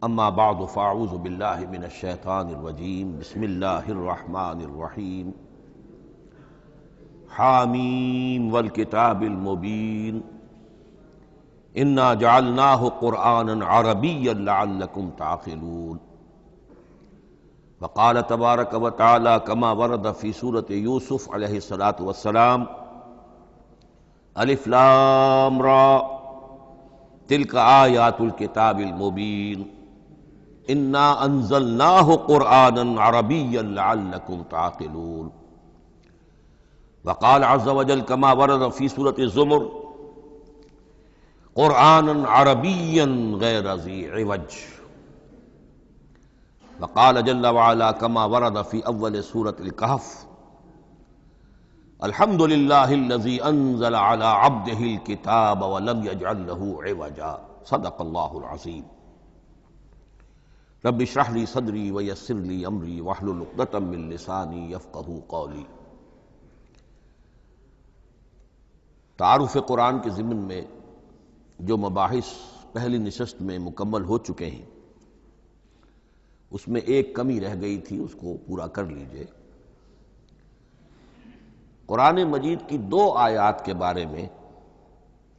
اما بعد فاعوذ باللہ من الشیطان الرجیم بسم اللہ الرحمن الرحیم حامیم والکتاب المبین انا جعلناہ قرآنا عربیا لعلکم تعقلون وقال تبارک وتعالی کما ورد فی سورۃ یوسف علیہ الصلاۃ والسلام الف لام را تلک آیات الکتاب المبین انا انزلناہ قرآنا عربیا لعلکم تعقلون وقال عز وجل کما ورد فی سورۃ الزمر قرآنا عربیا غیر ذی عوج وقال جل وعلا کما ورد فی اول سورۃ الکہف الحمد للہ الذی انزل علی عبدہ الکتاب ولم یجعل لہ عوجا صدق اللہ العظیم رب اشرح لی صدری ویسر لی امری واحلل عقدۃ من لسانی یفقہوا قولی۔ تعارف قرآن کے ضمن میں جو مباحث پہلی نشست میں مکمل ہو چکے ہیں اس میں ایک کمی رہ گئی تھی، اس کو پورا کر لیجئے۔ قرآن مجید کی 2 آیات کے بارے میں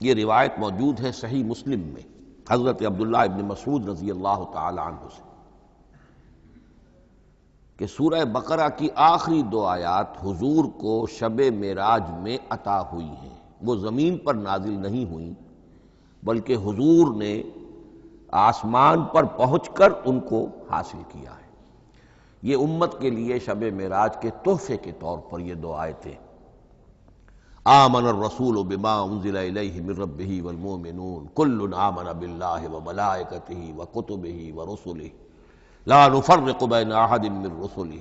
یہ روایت موجود ہے صحیح مسلم میں حضرت عبداللہ ابن مسعود رضی اللہ تعالی عنہ سے کہ سورہ بقرہ کی آخری 2 آیات حضور کو شب معراج میں عطا ہوئی ہیں، وہ زمین پر نازل نہیں ہوئیں بلکہ حضور نے آسمان پر پہنچ کر ان کو حاصل کیا ہے۔ یہ امت کے لیے شب معراج کے تحفے کے طور پر یہ 2 آیتیں آمن الرسول بما انزل الیہ من ربہ والمؤمنون کل آمن باللہ وملائکتہ وکتبہ ورسلہ لا نفرق بین احد من رسلہ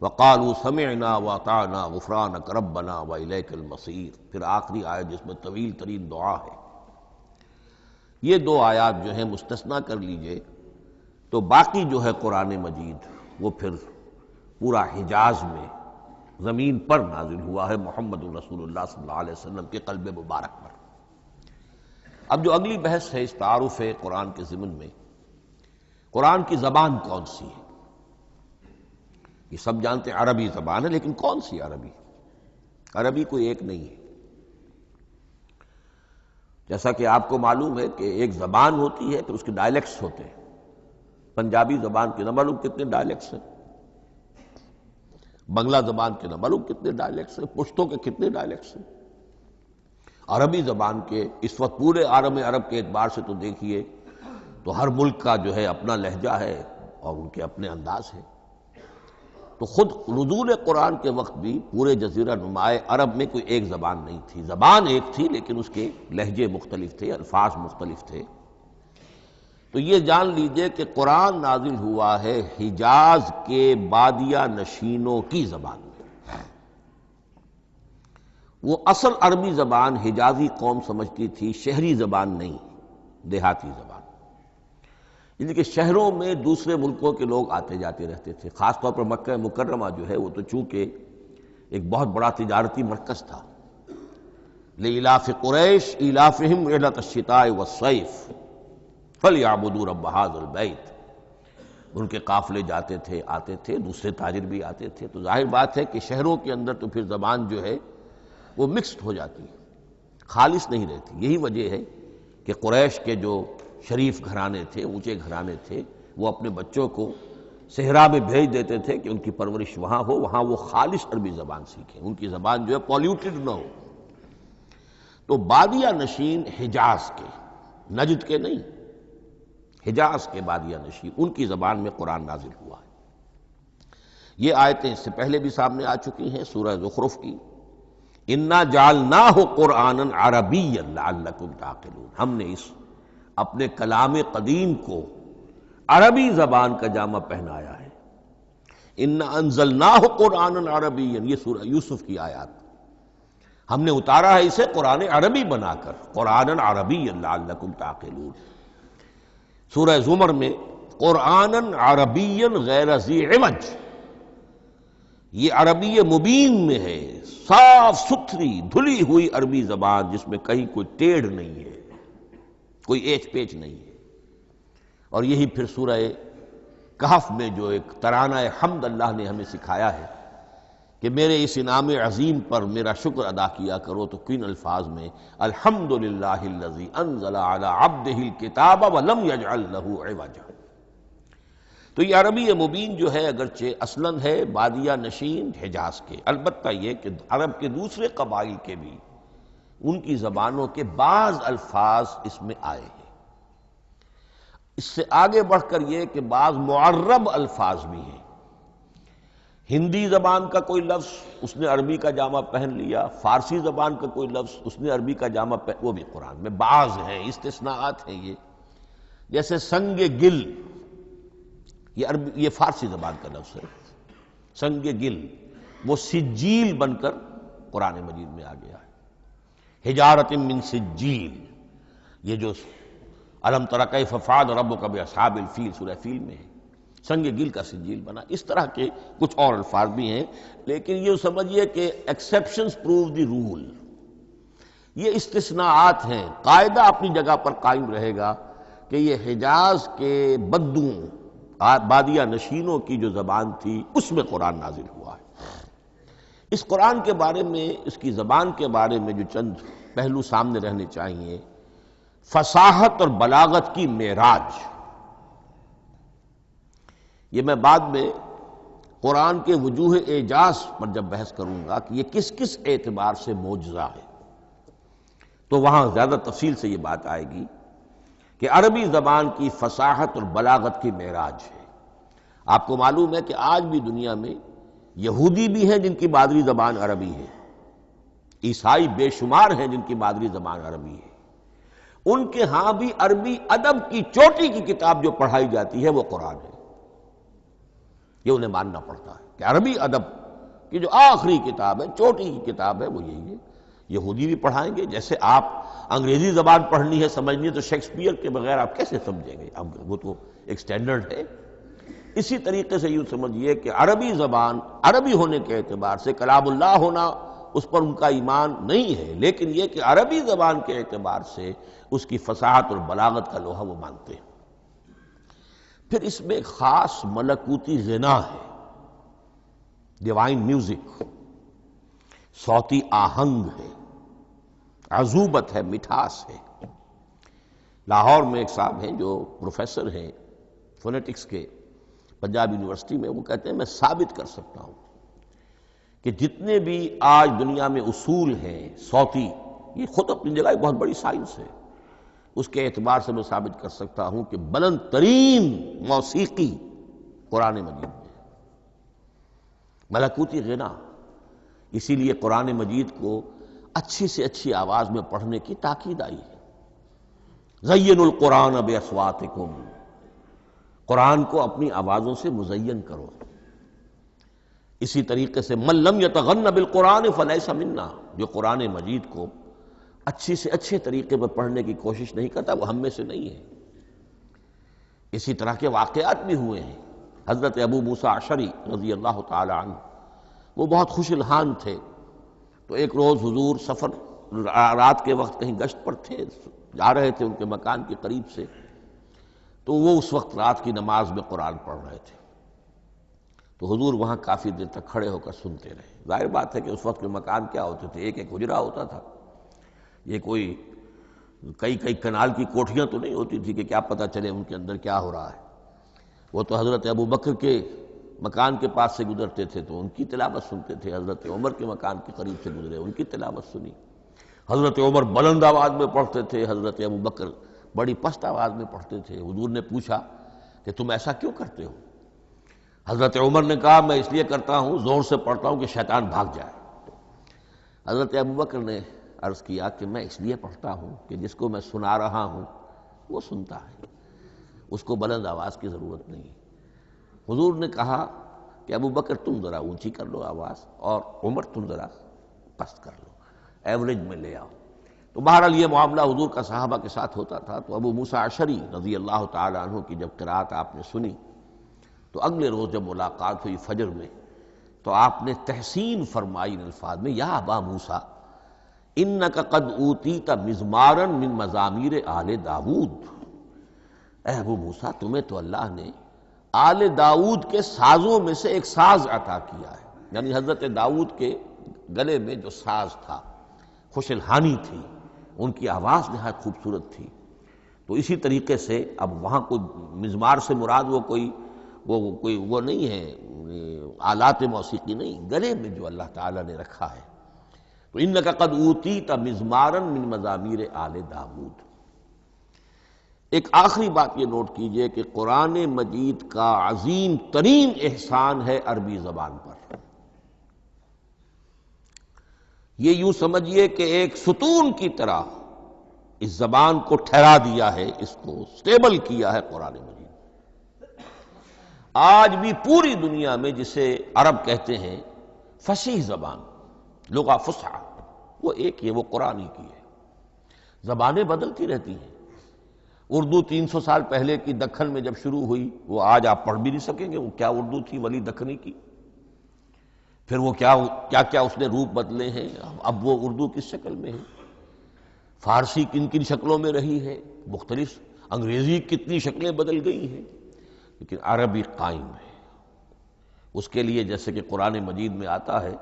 وقالوا سمعنا واطعنا غفرانک ربنا والیک المصیر۔ پھر آخری آیت جس میں طویل ترین دعا ہے۔ یہ 2 آیات جو ہیں مستثنیٰ کر لیجئے تو باقی جو ہے قرآن مجید وہ پھر پورا حجاز میں زمین پر نازل ہوا ہے محمد رسول اللہ صلی اللہ علیہ وسلم کے قلب مبارک پر۔ اب جو اگلی بحث ہے اس تعارف قرآن کے ضمن میں، قرآن کی زبان کون سی ہے؟ یہ سب جانتے ہیں عربی زبان ہے، لیکن کون سی عربی؟ عربی کوئی ایک نہیں ہے۔ جیسا کہ آپ کو معلوم ہے کہ ایک زبان ہوتی ہے پھر اس کے ڈائلیکٹس ہوتے ہیں۔ پنجابی زبان کے نہ معلوم کتنے ڈائلیکٹس ہیں، بنگلہ زبان کے نہ معلوم کتنے ڈائلیکٹس ہیں، پشتو کے کتنے ڈائلیکٹس ہیں۔ عربی زبان کے اس وقت پورے عالم عرب کے اعتبار سے تو دیکھیے تو ہر ملک کا جو ہے اپنا لہجہ ہے اور ان کے اپنے انداز ہے۔ تو خود نزول قرآن کے وقت بھی پورے جزیرہ نماء عرب میں کوئی ایک زبان نہیں تھی، زبان ایک تھی لیکن اس کے لہجے مختلف تھے، الفاظ مختلف تھے۔ تو یہ جان لیجئے کہ قرآن نازل ہوا ہے حجاز کے بادیہ نشینوں کی زبان میں۔ وہ اصل عربی زبان حجازی قوم سمجھتی تھی، شہری زبان نہیں، دیہاتی زبان۔ یعنی کہ شہروں میں دوسرے ملکوں کے لوگ آتے جاتے رہتے تھے، خاص طور پر مکہ مکرمہ جو ہے وہ تو چونکہ ایک بہت بڑا تجارتی مرکز تھا۔ لإلاف قریش ایلافہم رحلۃ الشتاء والصیف فلیعبدوا رب ھذا البیت۔ ان کے قافلے جاتے تھے، آتے تھے، دوسرے تاجر بھی آتے تھے، تو ظاہر بات ہے کہ شہروں کے اندر تو پھر زبان جو ہے وہ مکسڈ ہو جاتی ہے، خالص نہیں رہتی۔ یہی وجہ ہے کہ قریش کے جو شریف گھرانے تھے، اونچے گھرانے تھے، وہ اپنے بچوں کو صحرا میں بھیج دیتے تھے کہ ان کی پرورش وہاں ہو، وہاں وہ خالص عربی زبان سیکھیں، ان کی زبان جو ہے پولیوٹڈ نہ ہو۔ تو بادیہ نشین حجاز کے، نجد کے نہیں، حجاز کے بادیہ نشین، ان کی زبان میں قرآن نازل ہوا ہے۔ یہ آیتیں اس سے پہلے بھی سامنے آ چکی ہیں سورہ زخرف کی، انا جعلناہ قرآنا عربیا لعلکم تعقلون۔ ہم نے اس اپنے کلام قدیم کو عربی زبان کا جامہ پہنایا ہے۔ انا انزلناہ قرآنا عربیا، یہ سورہ یوسف کی آیات، ہم نے اتارا ہے اسے قرآن عربی بنا کر، قرآنا عربیا لعلکم تعقلون۔ سورہ زمر میں قرآنا عربیا غیر ذی عوج، یہ عربی مبین میں ہے، صاف ستھری دھلی ہوئی عربی زبان جس میں کہیں کوئی ٹیڑھ نہیں ہے، کوئی ایچ پیچ نہیں ہے۔ اور یہی پھر سورہ کہف میں جو ایک ترانہ حمد اللہ نے ہمیں سکھایا ہے کہ میرے اس انعام عظیم پر میرا شکر ادا کیا کرو، تو کن الفاظ میں الحمدللہ الذی انزل علی عبدہ الکتاب ولم یجعل لہ عوجا۔ تو یہ عربی مبین جو ہے اگرچہ اصلاً ہے بادیہ نشین حجاز کے، البتہ یہ کہ عرب کے دوسرے قبائل کے بھی ان کی زبانوں کے بعض الفاظ اس میں آئے ہیں۔ اس سے آگے بڑھ کر یہ کہ بعض معرب الفاظ بھی ہیں۔ ہندی زبان کا کوئی لفظ اس نے عربی کا جامہ پہن لیا، فارسی زبان کا کوئی لفظ اس نے عربی کا جامہ پہن، وہ بھی قرآن میں بعض ہیں، استثناءات ہیں یہ۔ جیسے سنگ گل، یہ فارسی زبان کا لفظ ہے، سنگ گل، وہ سجیل بن کر قرآن مجید میں آ گیا ہے۔ حجارۃ من سجیل، یہ جو الم تر کیف فعل ربک باصحاب الفیل سورہ فیل میں ہے، سنگ گل کا سجیل بنا۔ اس طرح کے کچھ اور الفاظ بھی ہیں، لیکن یہ سمجھیے کہ ایکسیپشنز پروو دی رول، یہ استثناءات ہیں، قاعدہ اپنی جگہ پر قائم رہے گا کہ یہ حجاز کے بدوؤں بادیہ نشینوں کی جو زبان تھی اس میں قرآن نازل ہوا ہے۔ اس قرآن کے بارے میں، اس کی زبان کے بارے میں جو چند پہلو سامنے رہنے چاہیے، فصاحت اور بلاغت کی معراج، یہ میں بعد میں قرآن کے وجوہ اعجاز پر جب بحث کروں گا کہ یہ کس کس اعتبار سے معجزہ ہے، تو وہاں زیادہ تفصیل سے یہ بات آئے گی کہ عربی زبان کی فصاحت اور بلاغت کی معراج ہے۔ آپ کو معلوم ہے کہ آج بھی دنیا میں یہودی بھی ہیں جن کی مادری زبان عربی ہے، عیسائی بے شمار ہیں جن کی مادری زبان عربی ہے، ان کے ہاں بھی عربی ادب کی چوٹی کی کتاب جو پڑھائی جاتی ہے وہ قرآن ہے۔ یہ انہیں ماننا پڑتا ہے کہ عربی ادب کی جو آخری کتاب ہے، چوٹی کی کتاب ہے، وہ یہی ہے۔ یہودی بھی پڑھائیں گے، جیسے آپ انگریزی زبان پڑھنی ہے، سمجھنی ہے، تو شیکسپیئر کے بغیر آپ کیسے سمجھیں گے؟ اب وہ تو ایک سٹینڈرڈ ہے۔ اسی طریقے سے یوں سمجھیے کہ عربی زبان عربی ہونے کے اعتبار سے کلام اللہ ہونا اس پر ان کا ایمان نہیں ہے، لیکن یہ کہ عربی زبان کے اعتبار سے اس کی فصاحت اور بلاغت کا لوہا وہ مانتے ہیں۔ پھر اس میں ایک خاص ملکوتی غنا ہے، ڈیوائن میوزک، صوتی آہنگ ہے، عذوبت ہے، مٹھاس ہے۔ لاہور میں ایک صاحب ہیں جو پروفیسر ہیں فونیٹکس کے پنجاب یونیورسٹی میں، وہ کہتے ہیں میں ثابت کر سکتا ہوں کہ جتنے بھی آج دنیا میں اصول ہیں صوتی، یہ خود اپنی جگہ ایک بہت بڑی سائنس ہے، اس کے اعتبار سے میں ثابت کر سکتا ہوں کہ بلند ترین موسیقی قرآن مجید میں ہے، ملکوتی غنا۔ اسی لیے قرآن مجید کو اچھی سے اچھی آواز میں پڑھنے کی تاکید آئی ہے۔ زینوا القرآن باصواتکم، قرآن کو اپنی آوازوں سے مزین کرو۔ اسی طریقے سے من لم یتغن بالقرآن فلیس منا، جو قرآن مجید کو اچھی سے اچھے طریقے پر پڑھنے کی کوشش نہیں کرتا وہ ہم میں سے نہیں ہے۔ اسی طرح کے واقعات بھی ہوئے ہیں۔ حضرت ابو موسیٰ اشعری رضی اللہ تعالی عنہ، وہ بہت خوش الحان تھے، تو ایک روز حضور سفر رات کے وقت کہیں گشت پر تھے، جا رہے تھے ان کے مکان کے قریب سے، تو وہ اس وقت رات کی نماز میں قرآن پڑھ رہے تھے، تو حضور وہاں کافی دیر تک کھڑے ہو کر سنتے رہے۔ ظاہر بات ہے کہ اس وقت کے مکان کیا ہوتے تھے، ایک ایک حجرہ ہوتا تھا، یہ کوئی کئی کنال کی کوٹھیاں تو نہیں ہوتی تھی کہ کیا پتہ چلے ان کے اندر کیا ہو رہا ہے۔ وہ تو حضرت ابو بکر کے مکان کے پاس سے گزرتے تھے تو ان کی تلاوت سنتے تھے، حضرت عمر کے مکان کے قریب سے گزرے ان کی تلاوت سنی، حضرت عمر بلند آواز میں پڑھتے تھے، حضرت ابو بکر بڑی پست آواز میں پڑھتے تھے۔ حضور نے پوچھا کہ تم ایسا کیوں کرتے ہو؟ حضرت عمر نے کہا میں اس لیے کرتا ہوں، زور سے پڑھتا ہوں کہ شیطان بھاگ جائے۔ حضرت ابو بکر نے عرض کیا کہ میں اس لیے پڑھتا ہوں کہ جس کو میں سنا رہا ہوں وہ سنتا ہے، اس کو بلند آواز کی ضرورت نہیں۔ حضور نے کہا کہ ابو بکر تم ذرا اونچی کر لو آواز، اور عمر تم ذرا پست کر لو، ایوریج میں لے آؤ۔ تو بہرحال یہ معاملہ حضور کا صحابہ کے ساتھ ہوتا تھا۔ تو ابو موسیٰ اشعری رضی اللہ تعالی عنہ کی جب قرأت آپ نے سنی، تو اگلے روز جب ملاقات ہوئی فجر میں، تو آپ نے تحسین فرمائی ان الفاظ میں، یا ابا موسیٰ انک قد اوتیت مزمارا من مزامیر آل داود، اے ابو موسیٰ تمہیں تو اللہ نے آل داؤد کے سازوں میں سے ایک ساز عطا کیا ہے، یعنی حضرت داؤد کے گلے میں جو ساز تھا، خوش الحانی تھی، ان کی آواز نہایت خوبصورت تھی۔ تو اسی طریقے سے اب وہاں کوئی مزمار سے مراد وہ نہیں ہے، آلات موسیقی نہیں، گلے میں جو اللہ تعالیٰ نے رکھا ہے۔ تو انک قد اوتیت مزمارا من مزامیر آل داؤد۔ ایک آخری بات یہ نوٹ کیجئے کہ قرآن مجید کا عظیم ترین احسان ہے عربی زبان پر۔ یہ یوں سمجھیے کہ ایک ستون کی طرح اس زبان کو ٹھہرا دیا ہے، اس کو سٹیبل کیا ہے قرآن مجید۔ آج بھی پوری دنیا میں جسے عرب کہتے ہیں فصیح زبان، لغہ فصحی، وہ ایک ہے، وہ قرآن ہی کی ہے۔ زبانیں بدلتی رہتی ہیں۔ اردو 300 سال پہلے کی دکن میں جب شروع ہوئی، وہ آج آپ پڑھ بھی نہیں سکیں گے وہ کیا اردو تھی ولی دکنی کی۔ پھر وہ کیا اس نے روپ بدلے ہیں، اب وہ اردو کس شکل میں ہے، فارسی کن کن شکلوں میں رہی ہے، مختلف انگریزی کتنی شکلیں بدل گئی ہیں، لیکن عربی قائم ہے۔ اس کے لیے جیسے کہ قرآن مجید میں آتا ہے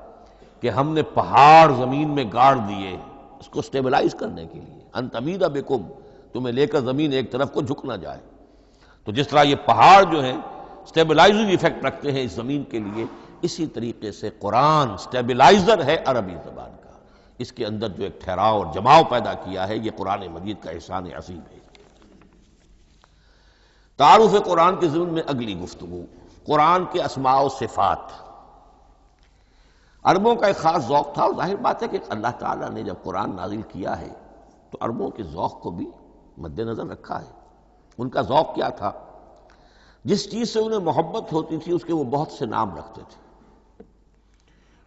کہ ہم نے پہاڑ زمین میں گاڑ دیے اس کو سٹیبلائز کرنے کے لیے، ان تمید بکم، تمہیں لے کر زمین ایک طرف کو جھک نہ جائے۔ تو جس طرح یہ پہاڑ جو ہیں سٹیبلائزنگ ایفیکٹ رکھتے ہیں اس زمین کے لیے، اسی طریقے سے قرآن سٹیبلائزر ہے عربی زبان کا۔ اس کے اندر جو ایک ٹھہراؤ اور جماؤ پیدا کیا ہے، یہ قرآن مجید کا احسان عظیم ہے۔ تعارف قرآن کے ضمن میں اگلی گفتگو، قرآن کے اسماء و صفات۔ عربوں کا ایک خاص ذوق تھا، اور ظاہر بات ہے کہ اللہ تعالیٰ نے جب قرآن نازل کیا ہے تو عربوں کے ذوق کو بھی مد نظر رکھا ہے۔ ان کا ذوق کیا تھا؟ جس چیز سے انہیں محبت ہوتی تھی اس کے وہ بہت سے نام رکھتے تھے۔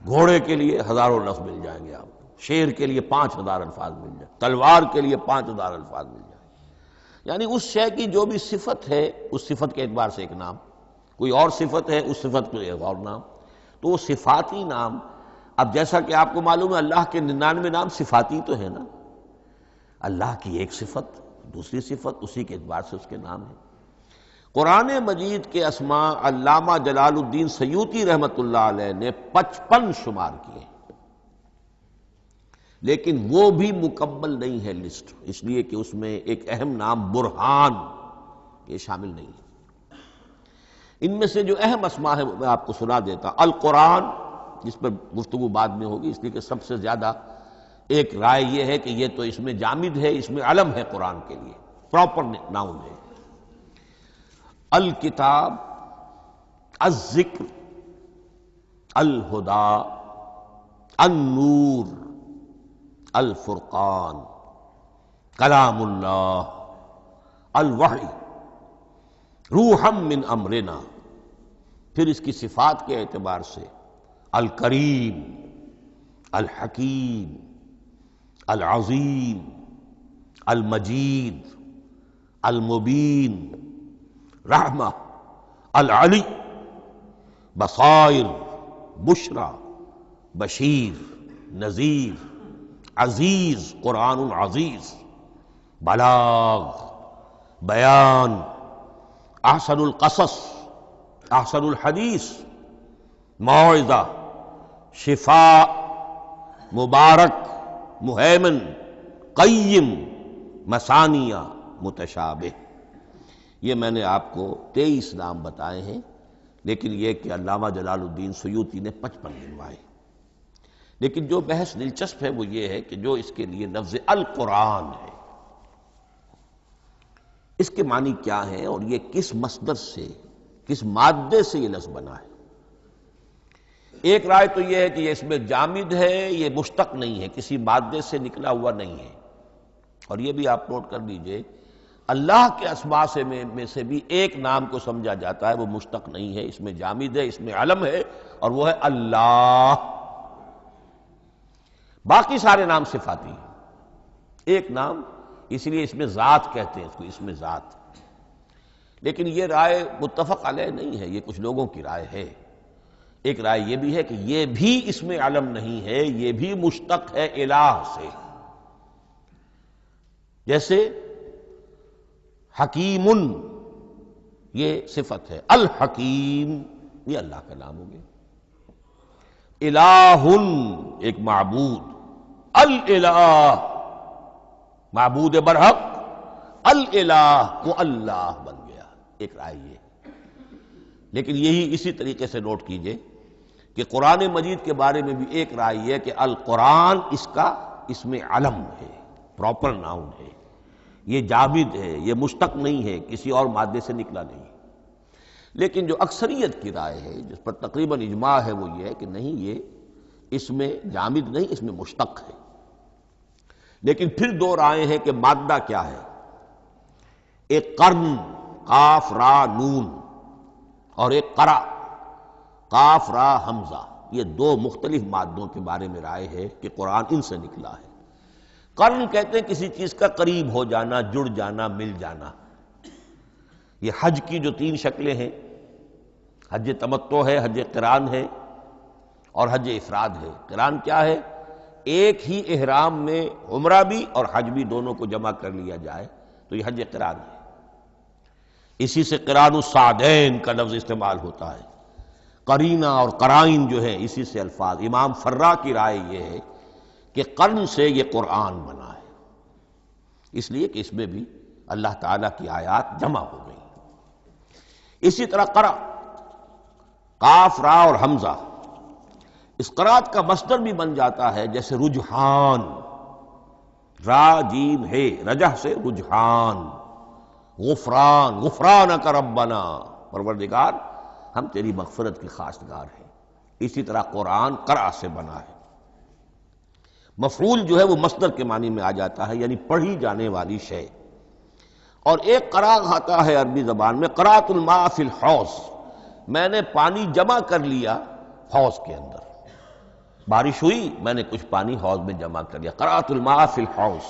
گھوڑے کے لیے ہزاروں لفظ مل جائیں گے آپ کو، شیر کے لیے 5000 الفاظ مل جائیں، تلوار کے لیے 5000 الفاظ مل جائیں، یعنی اس شے کی جو بھی صفت ہے اس صفت کے اعتبار سے ایک نام، کوئی اور صفت ہے اس صفت کے ایک اور نام۔ تو وہ صفاتی نام، اب جیسا کہ آپ کو معلوم ہے اللہ کے 99 نام صفاتی تو ہے نا، اللہ کی ایک صفت دوسری صفت، اسی کے اعتبار سے اس کے نام ہیں۔ قرآن مجید کے اسماء علامہ جلال الدین سیوطی رحمۃ اللہ علیہ نے 55 شمار کیے، لیکن وہ بھی مکمل نہیں ہے لسٹ، اس لیے کہ اس میں ایک اہم نام برہان یہ شامل نہیں ہے۔ ان میں سے جو اہم اسماء ہے وہ میں آپ کو سنا دیتا۔ القرآن، جس پر گفتگو بعد میں ہوگی، اس لیے کہ سب سے زیادہ ایک رائے یہ ہے کہ یہ تو اس میں جامد ہے، اس میں علم ہے قرآن کے لیے، پراپر ناؤن ہے۔ الکتاب، الذکر، الہدی، النور، الفرقان، کلام اللہ، الوحی، روحا من امرنا۔ پھر اس کی صفات کے اعتبار سے الکریم، الحکیم، العظیم، المجید، المبین، رحمہ، العلی، بصائر، بشرا، بشیر، نذیر، عزیز، قرآن عزیز، بلاغ، بیان، احسن القصص، احسن الحدیث، موعظہ، شفاء، مبارک، مہیمن، قیم، مثانیہ، متشابہ۔ یہ میں نے آپ کو 23 نام بتائے ہیں، لیکن یہ کہ علامہ جلال الدین سیوطی نے 55 گنوائے۔ لیکن جو بحث دلچسپ ہے وہ یہ ہے کہ جو اس کے لیے لفظ القرآن ہے، اس کے معنی کیا ہے اور یہ کس مصدر سے، کس مادے سے یہ لفظ بنا ہے۔ ایک رائے تو یہ ہے کہ یہ اس میں جامد ہے، یہ مشتق نہیں ہے، کسی مادے سے نکلا ہوا نہیں ہے۔ اور یہ بھی آپ نوٹ کر لیجئے، اللہ کے اسماء میں سے بھی ایک نام کو سمجھا جاتا ہے وہ مشتق نہیں ہے، اس میں جامد ہے، اس میں علم ہے، اور وہ ہے اللہ۔ باقی سارے نام صفاتی ہیں، ایک نام، اس لیے اس میں ذات کہتے ہیں، اس کو اس میں ذات۔ لیکن یہ رائے متفق علیہ نہیں ہے، یہ کچھ لوگوں کی رائے ہے۔ ایک رائے یہ بھی ہے کہ یہ بھی اس میں علم نہیں ہے، یہ بھی مشتق ہے الہ سے۔ جیسے حکیم یہ صفت ہے، الحکیم یہ اللہ کا نام ہو گیا، الہ ایک معبود، الالہ معبود برحق، الالہ وہ اللہ بن گیا، ایک رائے یہ۔ لیکن یہی اسی طریقے سے نوٹ کیجئے کہ قرآن مجید کے بارے میں بھی ایک رائے یہ ہے کہ القرآن اس کا اسم علم ہے، پراپر ناؤن ہے، یہ جامد ہے، یہ مشتق نہیں ہے، کسی اور مادے سے نکلا نہیں۔ لیکن جو اکثریت کی رائے ہے، جس پر تقریباً اجماع ہے، وہ یہ ہے کہ نہیں، یہ اس میں جامد نہیں، اس میں مشتق ہے۔ لیکن پھر دو رائے ہیں کہ مادہ کیا ہے۔ ایک قرن قاف را نون اور ایک قرا قاف را حمزہ، یہ دو مختلف مادوں کے بارے میں رائے ہے کہ قرآن ان سے نکلا ہے۔ قرن کہتے ہیں کسی چیز کا قریب ہو جانا، جڑ جانا، مل جانا۔ یہ حج کی جو تین شکلیں ہیں، حج تمتع ہے، حج قران ہے اور حج افراد ہے۔ قران کیا ہے؟ ایک ہی احرام میں عمرہ بھی اور حج بھی دونوں کو جمع کر لیا جائے تو یہ حج قران ہے۔ اسی سے قران الصعدین کا لفظ استعمال ہوتا ہے۔ قرینہ اور قرائن جو ہے اسی سے الفاظ۔ امام فرا کی رائے یہ ہے کہ قرن سے یہ قرآن بنا ہے، اس لیے کہ اس میں بھی اللہ تعالیٰ کی آیات جمع ہو گئی۔ اسی طرح قرأ قاف را اور حمزہ، اس قرات کا مصدر بھی بن جاتا ہے، جیسے رجحان، را جیم ہے، رجح سے رجحان، غفران، غفرانک ربنا، پروردگار ہم تیری مغفرت کی خواستگار ہیں۔ اسی طرح قرآن قرأ سے بنا ہے۔ مفعول جو ہے وہ مصدر کے معنی میں آ جاتا ہے، یعنی پڑھی جانے والی شے۔ اور ایک قرأ آتا ہے عربی زبان میں، قرأت الماء فی الحوض، میں نے پانی جمع کر لیا حوض کے اندر، بارش ہوئی میں نے کچھ پانی حوض میں جمع کر لیا، قرأت الماء فی الحوض۔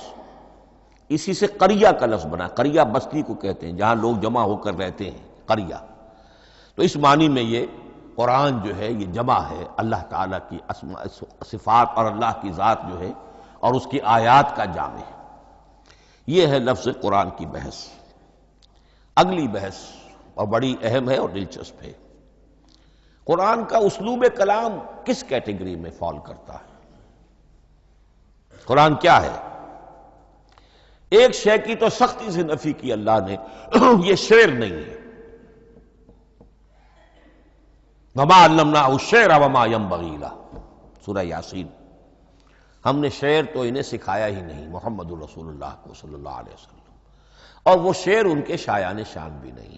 اسی سے قریہ کا لفظ بنا، قریہ بستی کو کہتے ہیں جہاں لوگ جمع ہو کر رہتے ہیں، قریہ۔ تو اس معنی میں یہ قرآن جو ہے یہ جمع ہے اللہ تعالیٰ کی اسماء صفات اور اللہ کی ذات جو ہے اور اس کی آیات کا جامع ہے۔ یہ ہے لفظ قرآن کی بحث۔ اگلی بحث اور بڑی اہم ہے اور دلچسپ ہے، قرآن کا اسلوب کلام کس کیٹیگری میں فال کرتا ہے؟ قرآن کیا ہے؟ ایک شے کی تو سختی سے نفی کی اللہ نے، یہ شعر نہیں ہے۔ وما علمناہ الشعر وما ينبغی لہ، سورہ یاسین۔ ہم نے شعر تو انہیں سکھایا ہی نہیں، محمد الرسول اللہ کو صلی اللہ علیہ وسلم، اور وہ شعر ان کے شایان شان بھی نہیں۔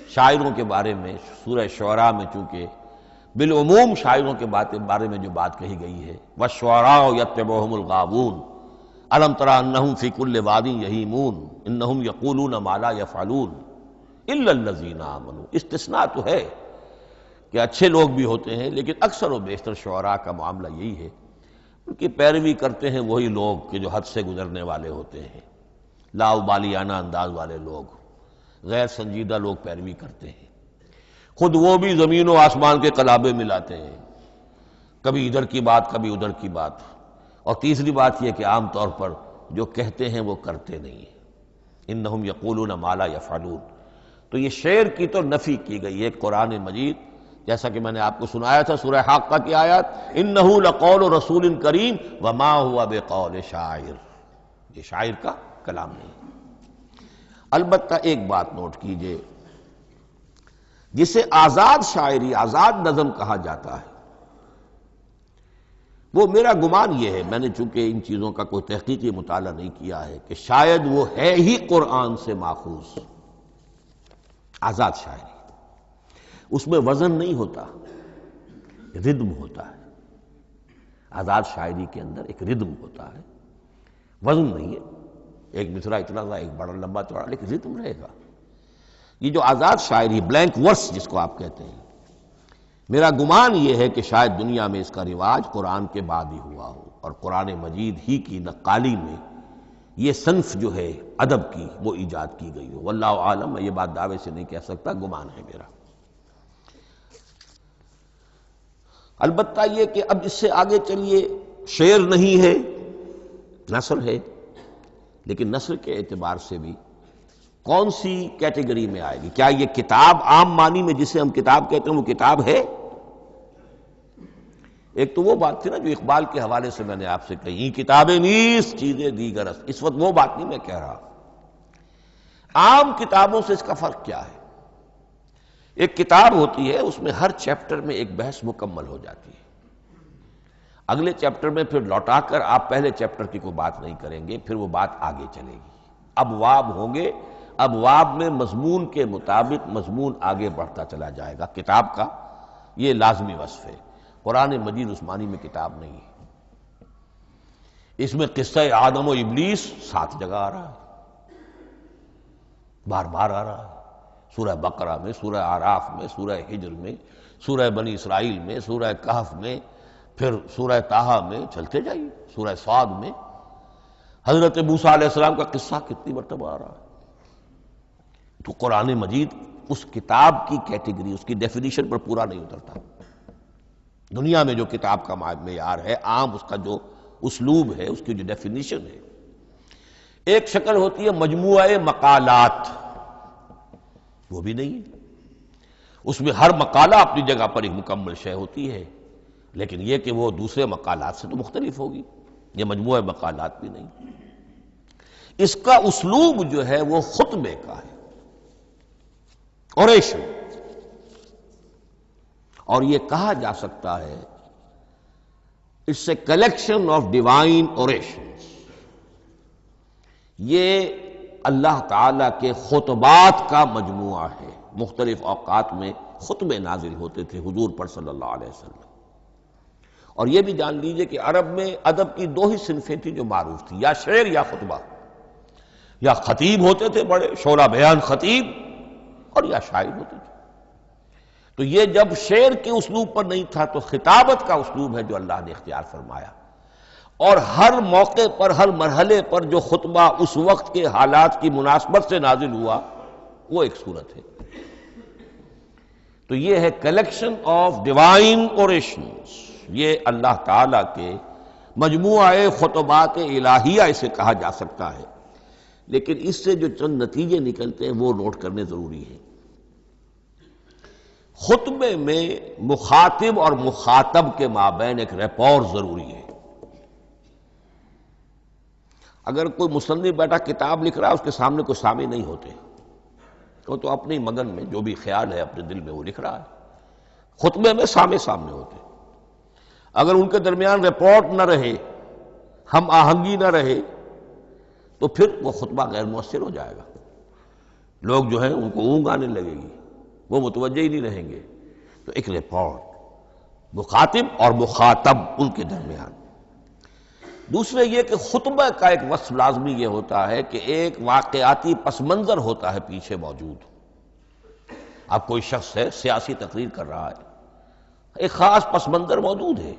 شاعروں کے بارے میں سورہ شعراء میں چونکہ بالعموم شاعروں کے بارے میں جو بات کہی گئی ہے، وَالشُّعَرَاءُ يَتَّبِعُهُمُ الْغَاوُونَ أَلَمْ تَرَ أَنَّهُمْ فِي كُلِّ وَادٍ يَهِيمُونَ إِنَّهُمْ يَقُولُونَ مَا لَا يَفْعَلُونَ إِلَّا الَّذِينَ آمَنُوا۔ استثناء تو ہے کہ اچھے لوگ بھی ہوتے ہیں، لیکن اکثر و بیشتر شعراء کا معاملہ یہی ہے، ان کی پیروی کرتے ہیں وہی لوگ کہ جو حد سے گزرنے والے ہوتے ہیں، لاؤبالیانہ انداز والے لوگ، غیر سنجیدہ لوگ پیروی کرتے ہیں۔ خود وہ بھی زمین و آسمان کے قلابے ملاتے ہیں، کبھی ادھر کی بات کبھی ادھر کی بات۔ اور تیسری بات یہ کہ عام طور پر جو کہتے ہیں وہ کرتے نہیں ہیں، انہم یقولون ما لا یفعلون۔ تو یہ شعر کی تو نفی کی گئی ہے قرآن مجید، جیسا کہ میں نے آپ کو سنایا تھا سورہ حاقہ کی آیات، انہ لقول رسول کریم وما هو بقول شاعر، یہ شاعر کا کلام نہیں۔ البتہ ایک بات نوٹ کیجئے، جسے آزاد شاعری، آزاد نظم کہا جاتا ہے، وہ میرا گمان یہ ہے، میں نے چونکہ ان چیزوں کا کوئی تحقیقی مطالعہ نہیں کیا ہے، کہ شاید وہ ہے ہی قرآن سے ماخوذ آزاد شاعری۔ اس میں وزن نہیں ہوتا، ردم ہوتا ہے۔ آزاد شاعری کے اندر ایک ردم ہوتا ہے، وزن نہیں ہے، ایک مصرع اتنا سا، ایک بڑا لمبا چوڑا، لیکن ردم رہے گا۔ یہ جو آزاد شاعری، بلینک ورس جس کو آپ کہتے ہیں، میرا گمان یہ ہے کہ شاید دنیا میں اس کا رواج قرآن کے بعد ہی ہوا ہو، اور قرآن مجید ہی کی نقالی میں یہ صنف جو ہے ادب کی وہ ایجاد کی گئی ہو۔ واللہ عالم، میں یہ بات دعوے سے نہیں کہہ سکتا، گمان ہے میرا۔ البتہ یہ کہ اب اس سے آگے چلیے، شعر نہیں ہے، نثر ہے، لیکن نثر کے اعتبار سے بھی کون سی کیٹیگری میں آئے گی؟ کیا یہ کتاب عام معنی میں جسے ہم کتاب کہتے ہیں وہ کتاب ہے؟ ایک تو وہ بات تھی نا جو اقبال کے حوالے سے میں نے آپ سے کہی، کتابیں نیست چیزیں دیگر است، اس وقت وہ بات نہیں میں کہہ رہا۔ عام کتابوں سے اس کا فرق کیا ہے؟ ایک کتاب ہوتی ہے، اس میں ہر چیپٹر میں ایک بحث مکمل ہو جاتی ہے، اگلے چیپٹر میں پھر لوٹا کر آپ پہلے چیپٹر کی کوئی بات نہیں کریں گے، پھر وہ بات آگے چلے گی، ابواب ہوں گے، ابواب میں مضمون کے مطابق مضمون آگے بڑھتا چلا جائے گا۔ کتاب کا یہ لازمی وصف ہے۔ قرآن مجید عثمانی میں کتاب نہیں ہے، اس میں قصہ آدم و ابلیس 7 جگہ آ رہا ہے، بار بار آ رہا ہے، سورہ بقرہ میں، سورہ اعراف میں، سورہ ہجر میں، سورہ بنی اسرائیل میں، سورہ کہف میں، پھر سورہ طٰہٰ میں، چلتے جائیے، سورہ صاد میں حضرت موسیٰ علیہ السلام کا قصہ کتنی مرتبہ آ رہا ہے۔ تو قرآن مجید اس کتاب کی کیٹیگری، اس کی ڈیفینیشن پر پورا نہیں اترتا۔ دنیا میں جو کتاب کا معیار ہے، عام اس کا جو اسلوب ہے، اس کی جو ڈیفینیشن ہے، ایک شکل ہوتی ہے مجموعہ مقالات، وہ بھی نہیں ہے، اس میں ہر مقالہ اپنی جگہ پر ایک مکمل شے ہوتی ہے، لیکن یہ کہ وہ دوسرے مقالات سے تو مختلف ہوگی، یہ مجموعہ مقالات بھی نہیں۔ اس کا اسلوب جو ہے وہ خطبے کا ہے، اوریشن، اور یہ کہا جا سکتا ہے it's a collection of divine orations, یہ اللہ تعالی کے خطبات کا مجموعہ ہے۔ مختلف اوقات میں خطبے نازل ہوتے تھے حضور پر صلی اللہ علیہ وسلم، اور یہ بھی جان لیجئے کہ عرب میں ادب کی 2 ہی صنفیں تھیں جو معروف تھیں، یا شعر یا خطبہ، یا خطیب ہوتے تھے بڑے شعرا بیان خطیب، اور یا شاعر ہوتے تھے۔ تو یہ جب شعر کے اسلوب پر نہیں تھا تو خطابت کا اسلوب ہے جو اللہ نے اختیار فرمایا، اور ہر موقع پر، ہر مرحلے پر جو خطبہ اس وقت کے حالات کی مناسبت سے نازل ہوا وہ ایک صورت ہے۔ تو یہ ہے کلیکشن آف ڈیوائن اوریشنز، یہ اللہ تعالی کے مجموعہ خطبات الہیہ اسے کہا جا سکتا ہے، لیکن اس سے جو چند نتیجے نکلتے ہیں وہ نوٹ کرنے ضروری ہیں۔ خطبے میں مخاطب اور مخاطب کے مابین ایک ریپور ضروری ہے۔ اگر کوئی مصنف بیٹا کتاب لکھ رہا ہے، اس کے سامنے کوئی سامع نہیں ہوتے، وہ تو اپنی مگن میں جو بھی خیال ہے اپنے دل میں وہ لکھ رہا ہے۔ خطبے میں سامع سامنے ہوتے، اگر ان کے درمیان رپورٹ نہ رہے، ہم آہنگی نہ رہے، تو پھر وہ خطبہ غیر مؤثر ہو جائے گا، لوگ جو ہیں ان کو اونگ آنے لگے گی، وہ متوجہ ہی نہیں رہیں گے۔ تو ایک رپورٹ مخاطب اور مخاطب ان کے درمیان۔ دوسرے یہ کہ خطبہ کا ایک وصف لازمی یہ ہوتا ہے کہ ایک واقعاتی پس منظر ہوتا ہے پیچھے موجود۔ اب کوئی شخص ہے سیاسی تقریر کر رہا ہے، ایک خاص پس منظر موجود ہے،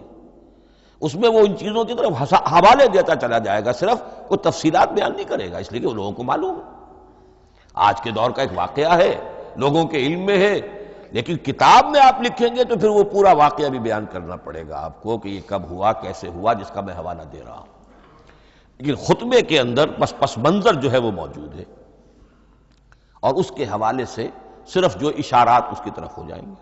اس میں وہ ان چیزوں کی طرف حوالے دیتا چلا جائے گا، صرف کوئی تفصیلات بیان نہیں کرے گا، اس لیے کہ وہ لوگوں کو معلوم ہے آج کے دور کا ایک واقعہ ہے، لوگوں کے علم میں ہے، لیکن کتاب میں آپ لکھیں گے تو پھر وہ پورا واقعہ بھی بیان کرنا پڑے گا آپ کو کہ یہ کب ہوا، کیسے ہوا، جس کا میں حوالہ دے رہا ہوں۔ لیکن خطبے کے اندر پس منظر جو ہے وہ موجود ہے، اور اس کے حوالے سے صرف جو اشارات اس کی طرف ہو جائیں گے۔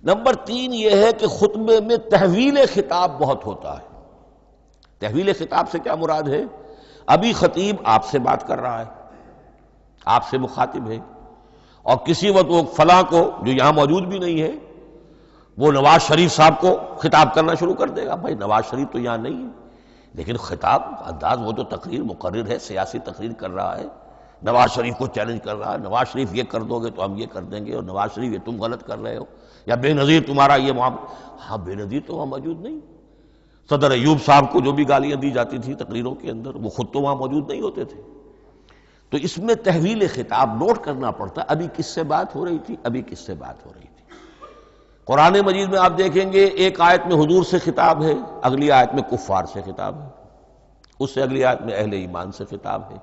نمبر 3 یہ ہے کہ خطبے میں تحویل خطاب بہت ہوتا ہے۔ تحویل خطاب سے کیا مراد ہے؟ ابھی خطیب آپ سے بات کر رہا ہے، آپ سے مخاطب ہے، اور کسی وقت وہ فلاں کو جو یہاں موجود بھی نہیں ہے، وہ نواز شریف صاحب کو خطاب کرنا شروع کر دے گا۔ بھائی نواز شریف تو یہاں نہیں ہے، لیکن خطاب انداز وہ تو تقریر مقرر ہے، سیاسی تقریر کر رہا ہے، نواز شریف کو چیلنج کر رہا ہے، نواز شریف یہ کر دو گے تو ہم یہ کر دیں گے، اور نواز شریف یہ تم غلط کر رہے ہو، یا بے نظیر تمہارا یہ معاملہ۔ ہاں بے نظیر تو وہاں موجود نہیں، صدر ایوب صاحب کو جو بھی گالیاں دی جاتی تھی تقریروں کے اندر، وہ خود تو وہاں موجود نہیں ہوتے تھے۔ تو اس میں تحویل خطاب نوٹ کرنا پڑتا، ابھی کس سے بات ہو رہی تھی، ابھی کس سے بات ہو رہی تھی۔ قرآن مجید میں آپ دیکھیں گے ایک آیت میں حضور سے خطاب ہے، اگلی آیت میں کفار سے خطاب ہے، اس سے اگلی آیت میں اہل ایمان سے خطاب ہے۔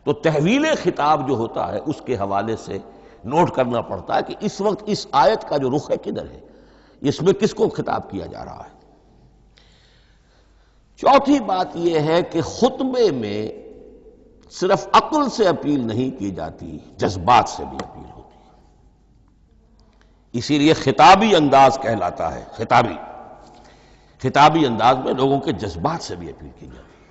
تو تحویل خطاب جو ہوتا ہے اس کے حوالے سے نوٹ کرنا پڑتا ہے کہ اس وقت اس آیت کا جو رخ ہے کدھر ہے، اس میں کس کو خطاب کیا جا رہا ہے۔ چوتھی بات یہ ہے کہ خطبے میں صرف عقل سے اپیل نہیں کی جاتی، جذبات سے بھی اپیل ہوتی ہے۔ اسی لیے خطابی انداز کہلاتا ہے، خطابی انداز میں لوگوں کے جذبات سے بھی اپیل کی جاتی ہے۔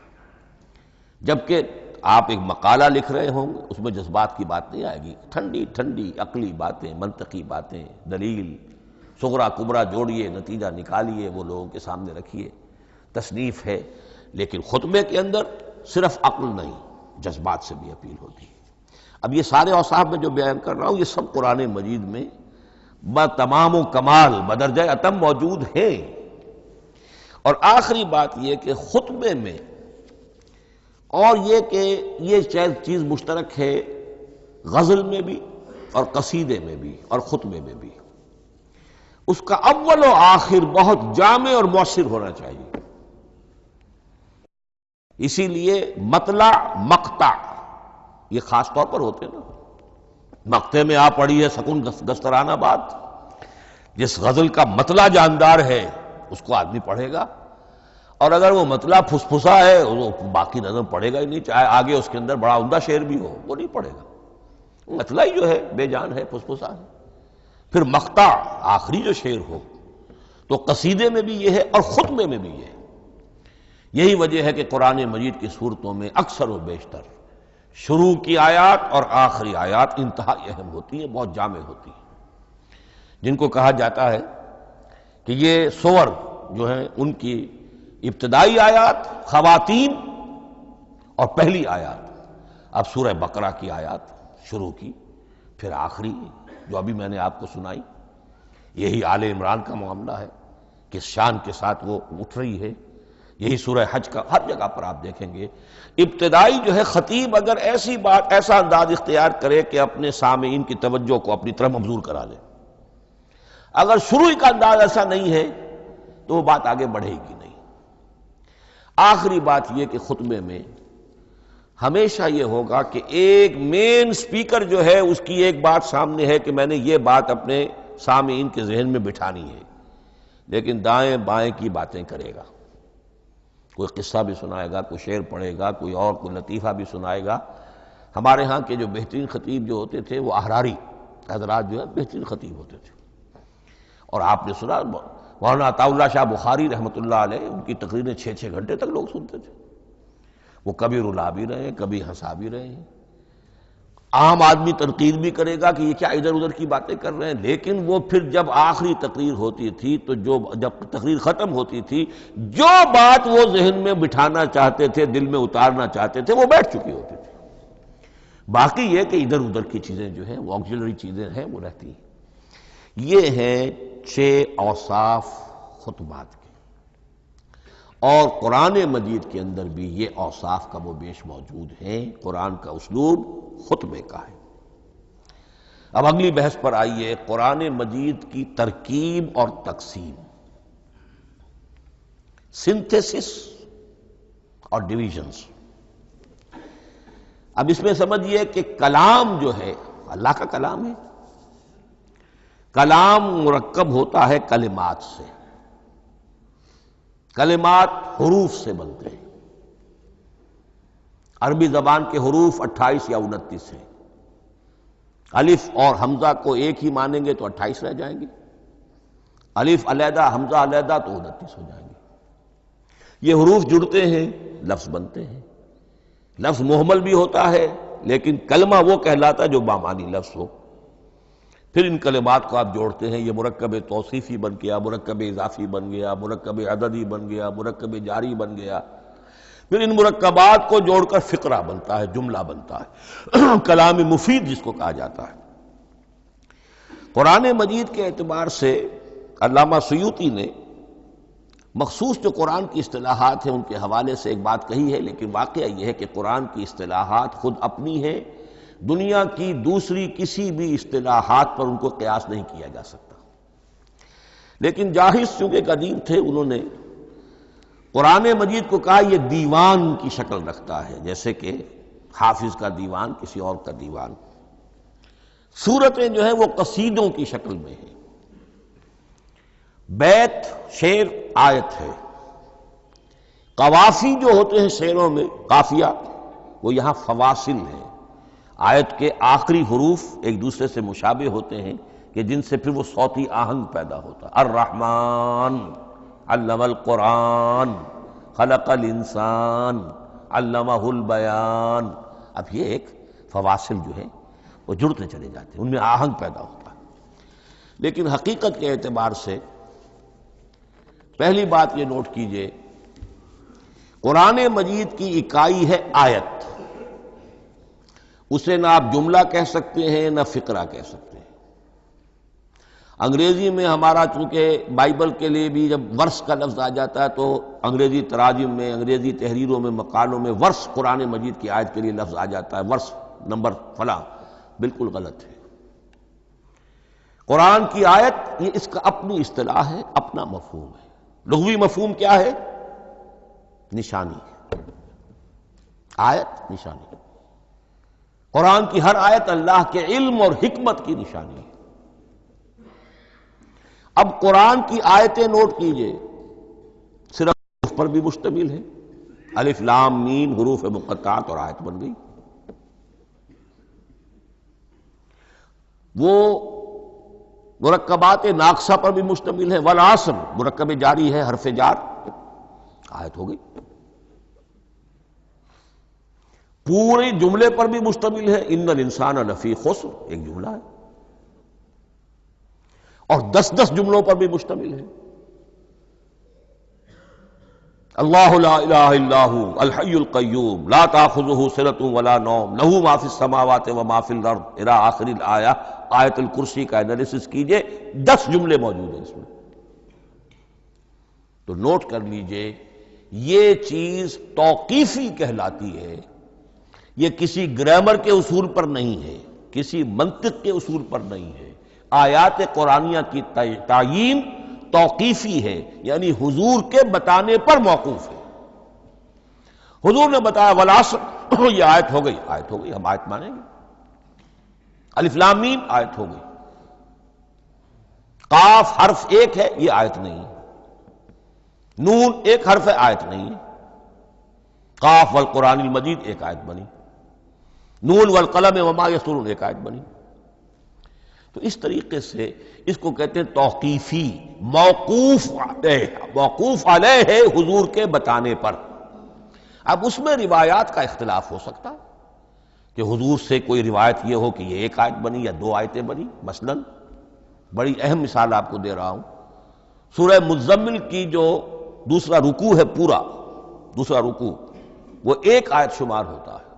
جبکہ آپ ایک مقالہ لکھ رہے ہوں گے، اس میں جذبات کی بات نہیں آئے گی، ٹھنڈی ٹھنڈی عقلی باتیں، منطقی باتیں، دلیل صغرا کبرا جوڑیے، نتیجہ نکالیے، وہ لوگوں کے سامنے رکھیے، تصنیف ہے۔ لیکن خطبے کے اندر صرف عقل نہیں، جذبات سے بھی اپیل ہوتی ہے۔ اب یہ سارے اوصاف میں جو بیان کر رہا ہوں، یہ سب قرآن مجید میں بتمام و کمال بدرجہ اتم موجود ہیں۔ اور آخری بات یہ کہ خطبے میں، اور یہ کہ یہ چیز مشترک ہے غزل میں بھی اور قصیدے میں بھی اور خطبے میں بھی، اس کا اول و آخر بہت جامع اور مؤثر ہونا چاہیے۔ اسی لیے مطلع مقطع یہ خاص طور پر ہوتے ہیں نا۔ مقطع میں آپ پڑھی ہے سکون گسترانہ بات، جس غزل کا مطلع جاندار ہے اس کو آدمی پڑھے گا، اور اگر وہ مطلع پھسپھسا ہے وہ باقی نظم پڑھے گا ہی نہیں، چاہے آگے اس کے اندر بڑا عمدہ شعر بھی ہو وہ نہیں پڑھے گا۔ مطلع ہی جو ہے بے جان ہے، پھسپھسا ہے۔ پھر مقطع آخری جو شعر ہو، تو قصیدے میں بھی یہ ہے اور خطبے میں بھی یہ ہے۔ یہی وجہ ہے کہ قرآن مجید کی صورتوں میں اکثر و بیشتر شروع کی آیات اور آخری آیات انتہائی اہم ہوتی ہیں، بہت جامع ہوتی ہیں، جن کو کہا جاتا ہے کہ یہ سور جو ہیں ان کی ابتدائی آیات، خواتین اور پہلی آیات۔ اب سورہ بقرہ کی آیات شروع کی، پھر آخری جو ابھی میں نے آپ کو سنائی، یہی آل عمران کا معاملہ ہے، کس شان کے ساتھ وہ اٹھ رہی ہے۔ یہی سورہ حج کا ہر جگہ پر آپ دیکھیں گے ابتدائی جو ہے خطیب اگر ایسی بات، ایسا انداز اختیار کرے کہ اپنے سامعین کی توجہ کو اپنی طرف مبذول کرا لے، اگر شروع کا انداز ایسا نہیں ہے تو وہ بات آگے بڑھے گی نہیں۔ آخری بات یہ کہ خطبے میں ہمیشہ یہ ہوگا کہ ایک مین سپیکر جو ہے اس کی ایک بات سامنے ہے کہ میں نے یہ بات اپنے سامعین کے ذہن میں بٹھانی ہے، لیکن دائیں بائیں کی باتیں کرے گا، کوئی قصہ بھی سنائے گا، کوئی شعر پڑھے گا، کوئی اور کوئی لطیفہ بھی سنائے گا۔ ہمارے ہاں کے جو بہترین خطیب جو ہوتے تھے وہ احراری حضرات جو ہے بہترین خطیب ہوتے تھے، اور آپ نے سنا مولانا عطا اللہ شاہ بخاری رحمۃ اللہ علیہ، ان کی تقریریں 6 گھنٹے تک لوگ سنتے تھے۔ وہ کبھی رلا بھی رہے ہیں، کبھی ہنسا بھی رہے ہیں، عام آدمی تنقید بھی کرے گا کہ یہ کیا ادھر ادھر کی باتیں کر رہے ہیں، لیکن وہ پھر جب آخری تقریر ہوتی تھی تو جب تقریر ختم ہوتی تھی، جو بات وہ ذہن میں بٹھانا چاہتے تھے، دل میں اتارنا چاہتے تھے، وہ بیٹھ چکی ہوتی تھی۔ باقی یہ کہ ادھر ادھر کی چیزیں جو ہیں وہ آکسیلری چیزیں ہیں وہ رہتی ہیں۔ یہ ہیں 6 اوصاف خطبات کے، اور قرآن مجید کے اندر بھی یہ اوصاف کم و بیش موجود ہیں۔ قرآن کا اسلوب خطبے کا ہے۔ اب اگلی بحث پر آئیے، قرآن مجید کی ترکیب اور تقسیم، سنتھیسس اور ڈویژنز۔ اب اس میں سمجھیے کہ کلام جو ہے اللہ کا کلام ہے، کلام مرکب ہوتا ہے کلمات سے، کلمات حروف سے بنتے ہیں۔ عربی زبان کے حروف 28 یا 29 ہیں، الف اور حمزہ کو ایک ہی مانیں گے تو 28 رہ جائیں گے، الف علیحدہ حمزہ علیحدہ تو 29 ہو جائیں گے۔ یہ حروف جڑتے ہیں، لفظ بنتے ہیں۔ لفظ محمل بھی ہوتا ہے، لیکن کلمہ وہ کہلاتا ہے جو بامانی لفظ ہو۔ پھر ان کلمات کو آپ جوڑتے ہیں، یہ مرکب توصیفی بن گیا، مرکب اضافی بن گیا، مرکب عددی بن گیا، مرکب جاری بن گیا۔ پھر ان مرکبات کو جوڑ کر فقرہ بنتا ہے، جملہ بنتا ہے، کلام مفید جس کو کہا جاتا ہے۔ قرآن مجید کے اعتبار سے علامہ سیوطی نے مخصوص جو قرآن کی اصطلاحات ہیں ان کے حوالے سے ایک بات کہی ہے، لیکن واقعہ یہ ہے کہ قرآن کی اصطلاحات خود اپنی ہیں، دنیا کی دوسری کسی بھی اصطلاحات پر ان کو قیاس نہیں کیا جا سکتا۔ لیکن جاہز چونکہ قدیم تھے، انہوں نے قرآن مجید کو کہا یہ دیوان کی شکل رکھتا ہے، جیسے کہ حافظ کا دیوان کسی اور کا دیوان۔ سورتیں جو ہیں وہ قصیدوں کی شکل میں ہیں، بیت شعر آیت ہے، قوافی جو ہوتے ہیں شعروں میں قافیہ وہ یہاں فواصل ہیں، آیت کے آخری حروف ایک دوسرے سے مشابہ ہوتے ہیں کہ جن سے پھر وہ صوتی آہنگ پیدا ہوتا ہے۔ الرحمن علم القرآن خلق الانسان علمہ البیان۔ اب یہ ایک فواصل جو ہے وہ جڑتے چلے جاتے ہیں، ان میں آہنگ پیدا ہوتا ہے۔ لیکن حقیقت کے اعتبار سے پہلی بات یہ نوٹ کیجئے، قرآن مجید کی اکائی ہے آیت، اسے نہ آپ جملہ کہہ سکتے ہیں نہ فقرہ کہہ سکتے ہیں۔ انگریزی میں ہمارا چونکہ بائبل کے لیے بھی جب ورس کا لفظ آ جاتا ہے تو انگریزی تراجم میں، انگریزی تحریروں میں، مقالوں میں ورس قرآن مجید کی آیت کے لیے لفظ آ جاتا ہے، ورس نمبر فلاں، بالکل غلط ہے۔ قرآن کی آیت یہ اس کا اپنی اصطلاح ہے، اپنا مفہوم ہے۔ لغوی مفہوم کیا ہے؟ نشانی۔ آیت نشانی، قرآن کی ہر آیت اللہ کے علم اور حکمت کی نشانی ہے۔ اب قرآن کی آیتیں نوٹ کیجئے، صرف حروف پر بھی مشتمل ہے، الف لام میم حروف مقطعات اور آیت بن گئی۔ وہ مرکبات ناقصہ پر بھی مشتمل ہے، والعصر مرکب جاری ہے، حرف جار، آیت ہو گئی۔ پورے جملے پر بھی مشتمل ہے، ان الانسان لفی خسر، ایک جملہ ہے، اور 10 جملوں پر بھی مشتمل ہے۔ اللہ لا الہ الا ھو الحی القیوم لا تاخذہ سنۃ ولا نوم لہ ما فی السماوات وما فی الارض الی آخر الآیہ۔ آیت الکرسی کا انالیسس کیجئے، 10 جملے موجود ہیں اس میں۔ تو نوٹ کر لیجئے، یہ چیز توقیفی کہلاتی ہے، یہ کسی گرامر کے اصول پر نہیں ہے، کسی منطق کے اصول پر نہیں ہے۔ آیات قرآنیہ کی تعیین توقیفی ہے، یعنی حضور کے بتانے پر موقوف ہے۔ حضور نے بتایا والعصر، یہ آیت ہو گئی، آیت ہو گئی، ہم آیت مانیں گے۔ الف لام میم، آیت ہو گئی۔ قاف حرف ایک ہے، یہ آیت نہیں ہے۔ نون ایک حرف ہے، آیت نہیں ہے۔ قاف والقرآن المجید ایک آیت بنی، نون والقلم وما یسطرون ایک آیت بنی۔ تو اس طریقے سے اس کو کہتے ہیں توقیفی، موقوف علیہ ہے حضور کے بتانے پر۔ اب اس میں روایات کا اختلاف ہو سکتا ہے کہ حضور سے کوئی روایت یہ ہو کہ یہ ایک آیت بنی یا 2 آیتیں بنی۔ مثلا بڑی اہم مثال آپ کو دے رہا ہوں، سورہ مزمل کی جو دوسرا رکوع ہے، پورا دوسرا رکوع، وہ 1 آیت شمار ہوتا ہے۔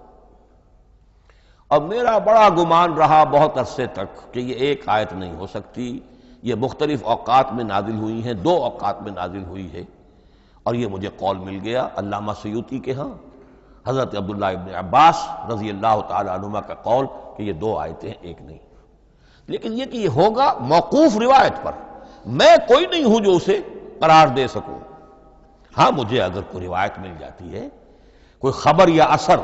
اور میرا بڑا گمان رہا بہت عرصے تک کہ یہ 1 آیت نہیں ہو سکتی، یہ مختلف اوقات میں نازل ہوئی ہیں، 2 اوقات میں نازل ہوئی ہے۔ اور یہ مجھے قول مل گیا علامہ سیوطی کے ہاں، حضرت عبداللہ ابن عباس رضی اللہ تعالی عنہما کا قول کہ یہ 2 آیتیں ہیں، 1 نہیں۔ لیکن یہ کہ یہ ہوگا موقوف روایت پر، میں کوئی نہیں ہوں جو اسے قرار دے سکوں۔ ہاں مجھے اگر کوئی روایت مل جاتی ہے، کوئی خبر یا اثر،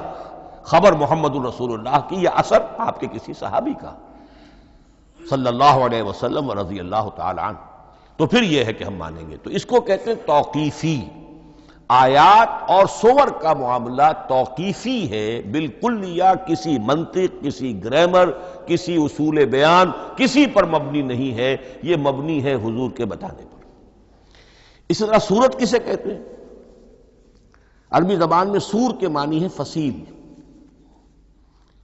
خبر محمد الرسول اللہ کی یا اثر آپ کے کسی صحابی کا صلی اللہ علیہ وسلم رضی اللہ تعالی عنہ، تو پھر یہ ہے کہ ہم مانیں گے۔ تو اس کو کہتے ہیں توقیفی۔ آیات اور سور کا معاملہ توقیفی ہے بالکل، یا کسی منطق، کسی گرامر، کسی اصول بیان، کسی پر مبنی نہیں ہے، یہ مبنی ہے حضور کے بتانے پر۔ اس طرح سورت کسے کہتے ہیں؟ عربی زبان میں سور کے معنی ہے فصیل۔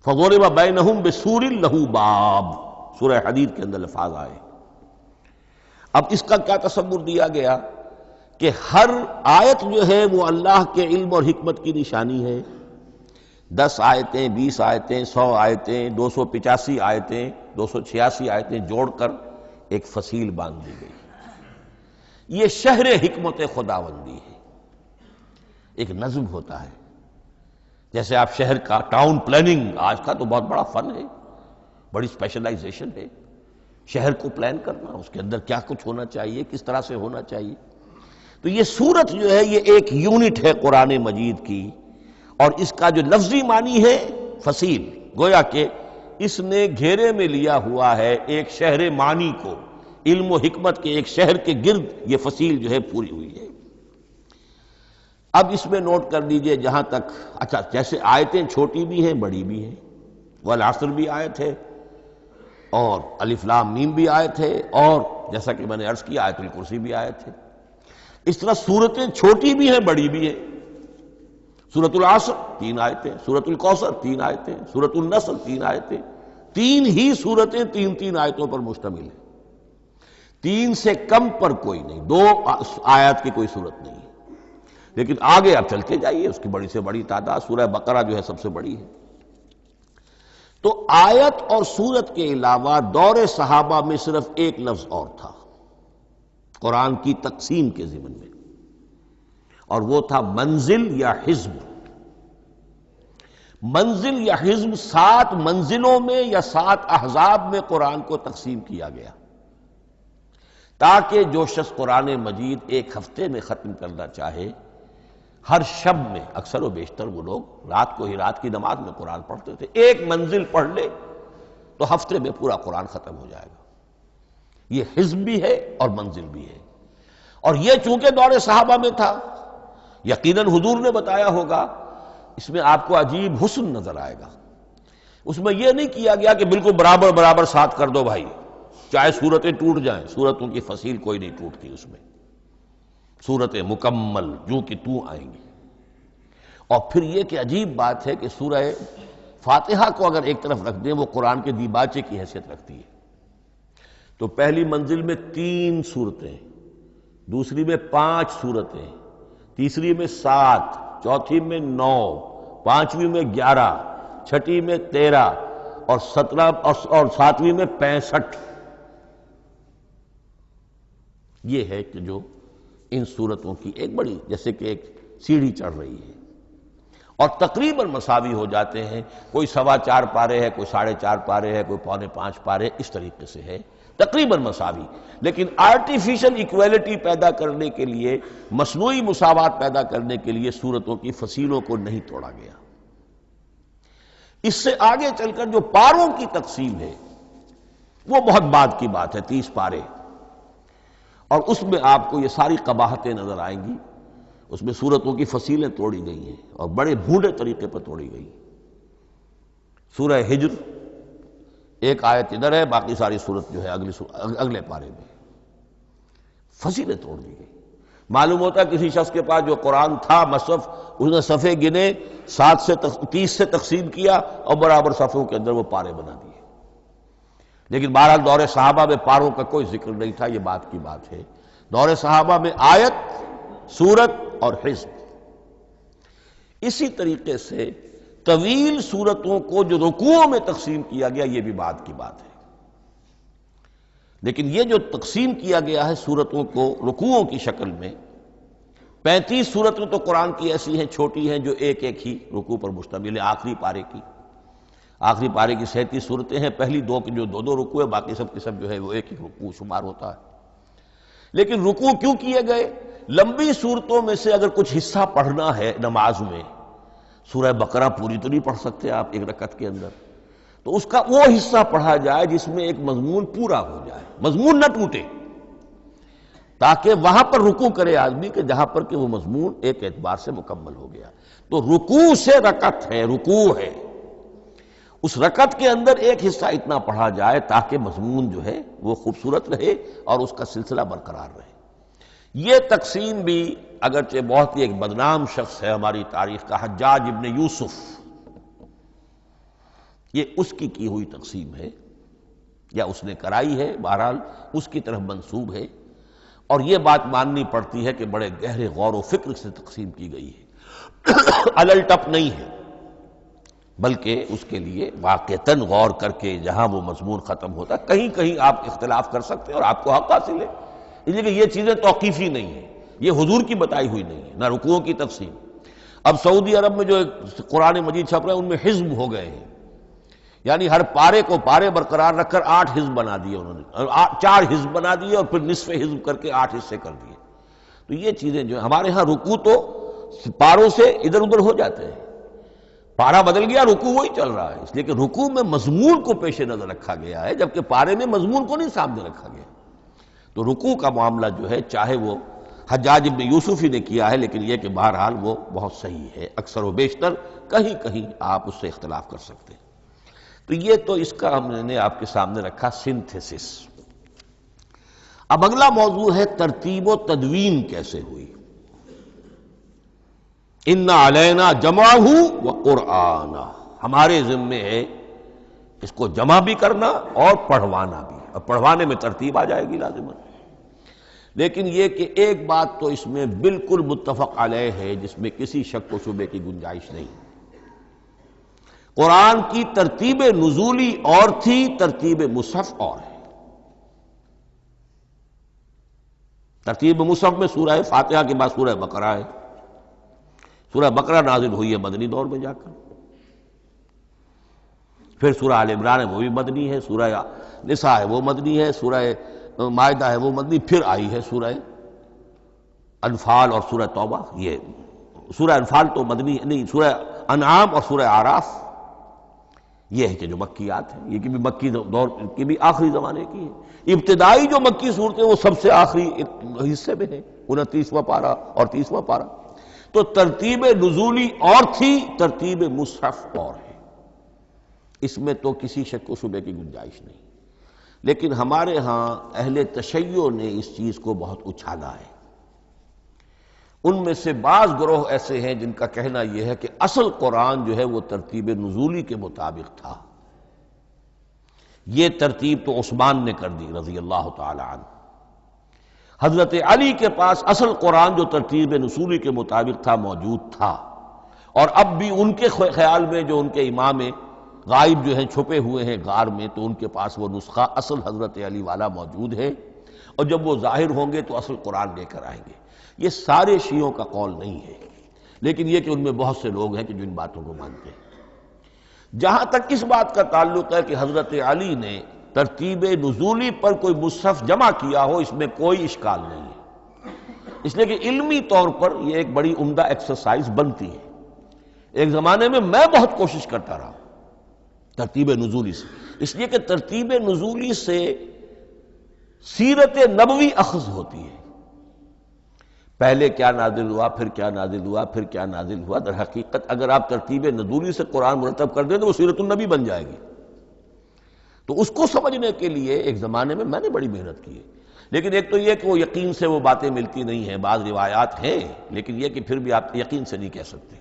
فَضُرِبَ بَيْنَهُمْ بِسُورٍ لَهُ بَابٌ، سورہ حدید کے اندر الفاظ آئے۔ اب اس کا کیا تصور دیا گیا کہ ہر آیت جو ہے وہ اللہ کے علم اور حکمت کی نشانی ہے۔ 10 آیتیں، 20 آیتیں، 100 آیتیں، 285 آیتیں، 286 آیتیں جوڑ کر ایک فصیل باندھ دی گئی۔ یہ شہر حکمت خداوندی ہے، ایک نظم ہوتا ہے۔ جیسے آپ شہر کا ٹاؤن پلاننگ آج کا تو بہت بڑا فن ہے، بڑی اسپیشلائزیشن ہے، شہر کو پلان کرنا، اس کے اندر کیا کچھ ہونا چاہیے، کس طرح سے ہونا چاہیے۔ تو یہ سورت جو ہے یہ ایک یونٹ ہے قرآن مجید کی، اور اس کا جو لفظی معنی ہے فصیل، گویا کہ اس نے گھیرے میں لیا ہوا ہے ایک شہر معنی کو، علم و حکمت کے ایک شہر کے گرد یہ فصیل جو ہے پوری ہوئی ہے۔ اب اس میں نوٹ کر لیجئے جہاں تک، اچھا جیسے آیتیں چھوٹی بھی ہیں بڑی بھی ہیں، والعصر بھی آیت ہے اور الف لام میم بھی آیت ہے، اور جیسا کہ میں نے عرض کیا آیت الکرسی بھی آیت ہے۔ اس طرح سورتیں چھوٹی بھی ہیں بڑی بھی ہیں۔ سورۃ العصر 3 آیتیں، سورۃ الکوثر 3 آیتیں، سورۃ النصر 3 آیتیں، 3 ہی سورتیں 3 آیتوں پر مشتمل ہیں۔ 3 سے کم پر کوئی نہیں، 2 آیات کی کوئی صورت نہیں ہے۔ لیکن آگے آپ چلتے جائیے، اس کی بڑی سے بڑی تعداد، سورہ بقرہ جو ہے سب سے بڑی ہے۔ تو آیت اور سورت کے علاوہ دور صحابہ میں صرف ایک لفظ اور تھا قرآن کی تقسیم کے ضمن میں، اور وہ تھا منزل یا حزب۔ منزل یا حزب 7 منزلوں میں یا 7 احزاب میں قرآن کو تقسیم کیا گیا، تاکہ جو شخص قرآن مجید ایک ہفتے میں ختم کرنا چاہے، ہر شب میں، اکثر و بیشتر وہ لوگ رات کو ہی رات کی نماز میں قرآن پڑھتے تھے، ایک منزل پڑھ لے تو ہفتے میں پورا قرآن ختم ہو جائے گا۔ یہ حزب بھی ہے اور منزل بھی ہے، اور یہ چونکہ دور صحابہ میں تھا، یقیناً حضور نے بتایا ہوگا، اس میں آپ کو عجیب حسن نظر آئے گا۔ اس میں یہ نہیں کیا گیا کہ بالکل برابر برابر ساتھ کر دو بھائی، چاہے صورتیں ٹوٹ جائیں، صورتوں کی فصیل کوئی نہیں ٹوٹتی اس میں، صورتیں مکمل جو کہ تو آئیں گی۔ اور پھر یہ کہ عجیب بات ہے کہ سورہ فاتحہ کو اگر ایک طرف رکھ دیں، وہ قرآن کے دیباچے کی حیثیت رکھتی ہے۔ تو پہلی منزل میں 3 سورتیں، دوسری میں 5 سورتیں، تیسری میں 7، چوتھی میں 9، پانچویں میں 11، چھٹی میں 13 اور 17 اور 7ویں میں 65۔ یہ ہے کہ جو ان صورتوں کی ایک بڑی، جیسے کہ ایک سیڑھی چڑھ رہی ہے، اور تقریباً مساوی ہو جاتے ہیں، کوئی 4.25 پارے ہے، کوئی 4.5 پارے ہے، کوئی 4.25 پارے، اس طریقے سے ہے، تقریباً مساوی۔ لیکن آرٹیفیشل ایکویلٹی پیدا کرنے کے لیے، مصنوعی مساوات پیدا کرنے کے لیے سورتوں کی فصیلوں کو نہیں توڑا گیا۔ اس سے آگے چل کر جو پاروں کی تقسیم ہے وہ بہت بعد کی بات ہے، 30 پارے، اور اس میں آپ کو یہ ساری قباحتیں نظر آئیں گی۔ اس میں سورتوں کی فصیلیں توڑی گئی ہیں اور بڑے بھونڈے طریقے پر توڑی گئی۔ سورہ ہجر ایک آیت ادھر ہے، باقی ساری سورت جو ہے اگلے پارے میں، فصیلیں توڑ دی گئی۔ معلوم ہوتا ہے کسی شخص کے پاس جو قرآن تھا مصحف، اس نے صفحے گنے، 7 سے 30 سے تقسیم کیا اور برابر صفحوں کے اندر وہ پارے بنا دیے۔ لیکن بہرحال دور صحابہ میں پاروں کا کوئی ذکر نہیں تھا، یہ بات کی بات ہے۔ دور صحابہ میں آیت، سورت اور حزب۔ اسی طریقے سے طویل سورتوں کو جو رکوعوں میں تقسیم کیا گیا، یہ بھی بات کی بات ہے۔ لیکن یہ جو تقسیم کیا گیا ہے سورتوں کو رکوعوں کی شکل میں، 35 سورتیں تو قرآن کی ایسی ہیں چھوٹی ہیں جو ایک ایک ہی رکوع پر مشتمل ہے۔ آخری پارے کی 37 سورتیں ہیں، پہلی 2 کی جو 2 رکوع ہے، باقی سب کی سب جو ہے وہ ایک ہی رکوع شمار ہوتا ہے۔ لیکن رکوع کیوں کیے گئے؟ لمبی صورتوں میں سے اگر کچھ حصہ پڑھنا ہے نماز میں، سورہ بقرہ پوری تو نہیں پڑھ سکتے آپ ایک رکعت کے اندر، تو اس کا وہ حصہ پڑھا جائے جس میں ایک مضمون پورا ہو جائے، مضمون نہ ٹوٹے، تاکہ وہاں پر رکوع کرے آدمی کہ جہاں پر کہ وہ مضمون ایک اعتبار سے مکمل ہو گیا۔ تو رکوع سے رکعت ہے، رکوع ہے، اس رکعت کے اندر ایک حصہ اتنا پڑھا جائے تاکہ مضمون جو ہے وہ خوبصورت رہے اور اس کا سلسلہ برقرار رہے۔ یہ تقسیم بھی اگرچہ بہت ہی ایک بدنام شخص ہے ہماری تاریخ کا، حجاج ابن یوسف، یہ اس کی ہوئی تقسیم ہے یا اس نے کرائی ہے، بہرحال اس کی طرف منسوب ہے، اور یہ بات ماننی پڑتی ہے کہ بڑے گہرے غور و فکر سے تقسیم کی گئی ہے، الل ٹپ نہیں ہے، بلکہ اس کے لیے واقعتاً غور کر کے جہاں وہ مضمون ختم ہوتا ہے، کہیں کہیں آپ اختلاف کر سکتے ہیں اور آپ کو حق حاصل ہے، اس لیے کہ یہ چیزیں توقیفی نہیں ہیں، یہ حضور کی بتائی ہوئی نہیں ہے، نہ رکوعوں کی تقسیم۔ اب سعودی عرب میں جو قرآن مجید چھپ رہے ہیں ان میں حزب ہو گئے ہیں، یعنی ہر پارے کو پارے برقرار رکھ کر 8 حزب بنا دیے انہوں نے، 4 حزب بنا دیے اور پھر نصف حزب کر کے 8 حصے کر دیے۔ تو یہ چیزیں جو ہیں، ہمارے ہاں رکوع تو پاروں سے ادھر ادھر ہو جاتے ہیں، پارا بدل گیا رکوع وہی چل رہا ہے، اس لیے کہ رکوع میں مضمون کو پیش نظر رکھا گیا ہے، جبکہ پارے میں مضمون کو نہیں سامنے رکھا گیا۔ تو رکوع کا معاملہ جو ہے، چاہے وہ حجاج ابن یوسف ہی نے کیا ہے، لیکن یہ کہ بہرحال وہ بہت صحیح ہے، اکثر و بیشتر کہیں کہیں آپ اس سے اختلاف کر سکتے ہیں۔ تو یہ تو اس کا ہم نے آپ کے سامنے رکھا سنتھیسس۔ اب اگلا موضوع ہے ترتیب و تدوین کیسے ہوئی۔ ان علینا جمعہ و قرآنہ، ہمارے ذمے ہے اس کو جمع بھی کرنا اور پڑھوانا بھی، اور پڑھوانے میں ترتیب آ جائے گی لازماً۔ لیکن یہ کہ ایک بات تو اس میں بالکل متفق علیہ ہے، جس میں کسی شک و شبے کی گنجائش نہیں، قرآن کی ترتیب نزولی اور تھی، ترتیب مصحف اور ہے۔ ترتیب مصحف میں سورہ فاتحہ کے بعد سورہ بقرہ ہے، سورہ بقرہ نازل ہوئی ہے مدنی دور میں جا کر، پھر سورہ آل عمران ہے وہ بھی مدنی ہے، سورہ نساء ہے وہ مدنی ہے، سورہ مائدہ ہے وہ مدنی، پھر آئی ہے سورہ انفال اور سورہ توبہ۔ یہ سورہ انفال تو مدنی نہیں، سورہ انعام اور سورہ اعراف یہ ہے کہ جو مکیات ہیں، یہ کہ بھی مکی دور کی بھی آخری زمانے کی ہے۔ ابتدائی جو مکی صورتیں وہ سب سے آخری حصے میں ہیں، 29واں پارہ اور 30واں پارہ۔ تو ترتیب نزولی اور تھی، ترتیب مصحف اور ہے، اس میں تو کسی شک و شبے کی گنجائش نہیں۔ لیکن ہمارے ہاں اہل تشیع نے اس چیز کو بہت اچھالا ہے۔ ان میں سے بعض گروہ ایسے ہیں جن کا کہنا یہ ہے کہ اصل قرآن جو ہے وہ ترتیب نزولی کے مطابق تھا، یہ ترتیب تو عثمان نے کر دی رضی اللہ تعالی عنہ۔ حضرت علی کے پاس اصل قرآن جو ترتیب نزولی کے مطابق تھا موجود تھا، اور اب بھی ان کے خیال میں جو ان کے امام غائب جو ہیں چھپے ہوئے ہیں غار میں، تو ان کے پاس وہ نسخہ اصل حضرت علی والا موجود ہے، اور جب وہ ظاہر ہوں گے تو اصل قرآن لے کر آئیں گے۔ یہ سارے شیعوں کا قول نہیں ہے، لیکن یہ کہ ان میں بہت سے لوگ ہیں کہ جو ان باتوں کو مانتے ہیں۔ جہاں تک اس بات کا تعلق ہے کہ حضرت علی نے ترتیب نزولی پر کوئی مصحف جمع کیا ہو، اس میں کوئی اشکال نہیں ہے، اس لیے کہ علمی طور پر یہ ایک بڑی عمدہ ایکسرسائز بنتی ہے۔ ایک زمانے میں بہت کوشش کرتا رہا ترتیب نزولی سے، اس لیے کہ ترتیب نزولی سے سیرت نبوی اخذ ہوتی ہے، پہلے کیا نازل ہوا، پھر کیا نازل ہوا، پھر کیا نازل ہوا۔ در حقیقت اگر آپ ترتیب نزولی سے قرآن مرتب کر دیں تو وہ سیرت النبی بن جائے گی۔ تو اس کو سمجھنے کے لیے ایک زمانے میں نے بڑی محنت کی ہے، لیکن ایک تو یہ کہ وہ یقین سے وہ باتیں ملتی نہیں ہیں، بعض روایات ہیں لیکن یہ کہ پھر بھی آپ یقین سے نہیں کہہ سکتے۔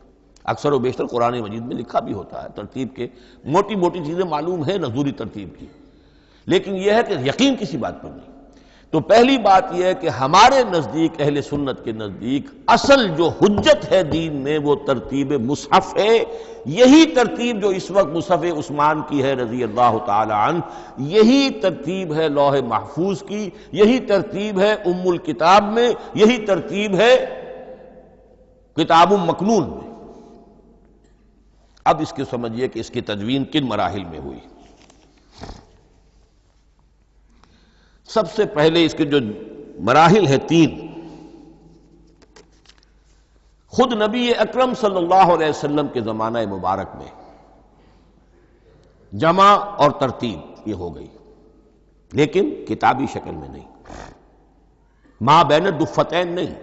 اکثر و بیشتر قرآن مجید میں لکھا بھی ہوتا ہے، ترتیب کے موٹی موٹی چیزیں معلوم ہیں نزولی ترتیب کی، لیکن یہ ہے کہ یقین کسی بات پر نہیں۔ تو پہلی بات یہ ہے کہ ہمارے نزدیک، اہل سنت کے نزدیک، اصل جو حجت ہے دین میں وہ ترتیب مصحف ہے۔ یہی ترتیب جو اس وقت مصحف عثمان کی ہے رضی اللہ تعالی عنہ، یہی ترتیب ہے لوح محفوظ کی، یہی ترتیب ہے ام الکتاب میں، یہی ترتیب ہے کتاب مکنون میں۔ اب اس کی سمجھیے کہ اس کی تدوین کن مراحل میں ہوئی۔ سب سے پہلے اس کے جو مراحل ہیں 3، خود نبی اکرم صلی اللہ علیہ وسلم کے زمانہ مبارک میں جمع اور ترتیب یہ ہو گئی، لیکن کتابی شکل میں نہیں، ما بین الدفتین نہیں۔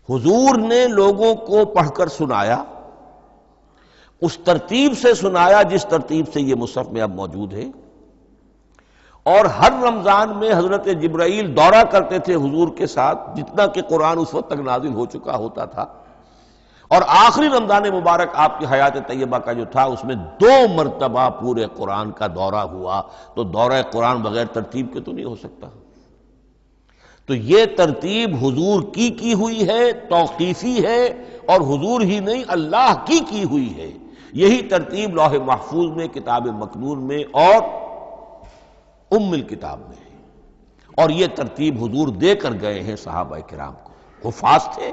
حضور نے لوگوں کو پڑھ کر سنایا، اس ترتیب سے سنایا جس ترتیب سے یہ مصحف میں اب موجود ہے، اور ہر رمضان میں حضرت جبرائیل دورہ کرتے تھے حضور کے ساتھ، جتنا کہ قرآن اس وقت تک نازل ہو چکا ہوتا تھا، اور آخری رمضان مبارک آپ کی حیات طیبہ کا جو تھا اس میں 2 مرتبہ پورے قرآن کا دورہ ہوا۔ تو دورہ قرآن بغیر ترتیب کے تو نہیں ہو سکتا۔ تو یہ ترتیب حضور کی ہوئی ہے، توقیفی ہے، اور حضور ہی نہیں اللہ کی ہوئی ہے۔ یہی ترتیب لوح محفوظ میں، کتاب مکنون میں اور ام الکتاب میں ہے، اور یہ ترتیب حضور دے کر گئے ہیں صحابہ کرام کو۔ حفاظ تھے،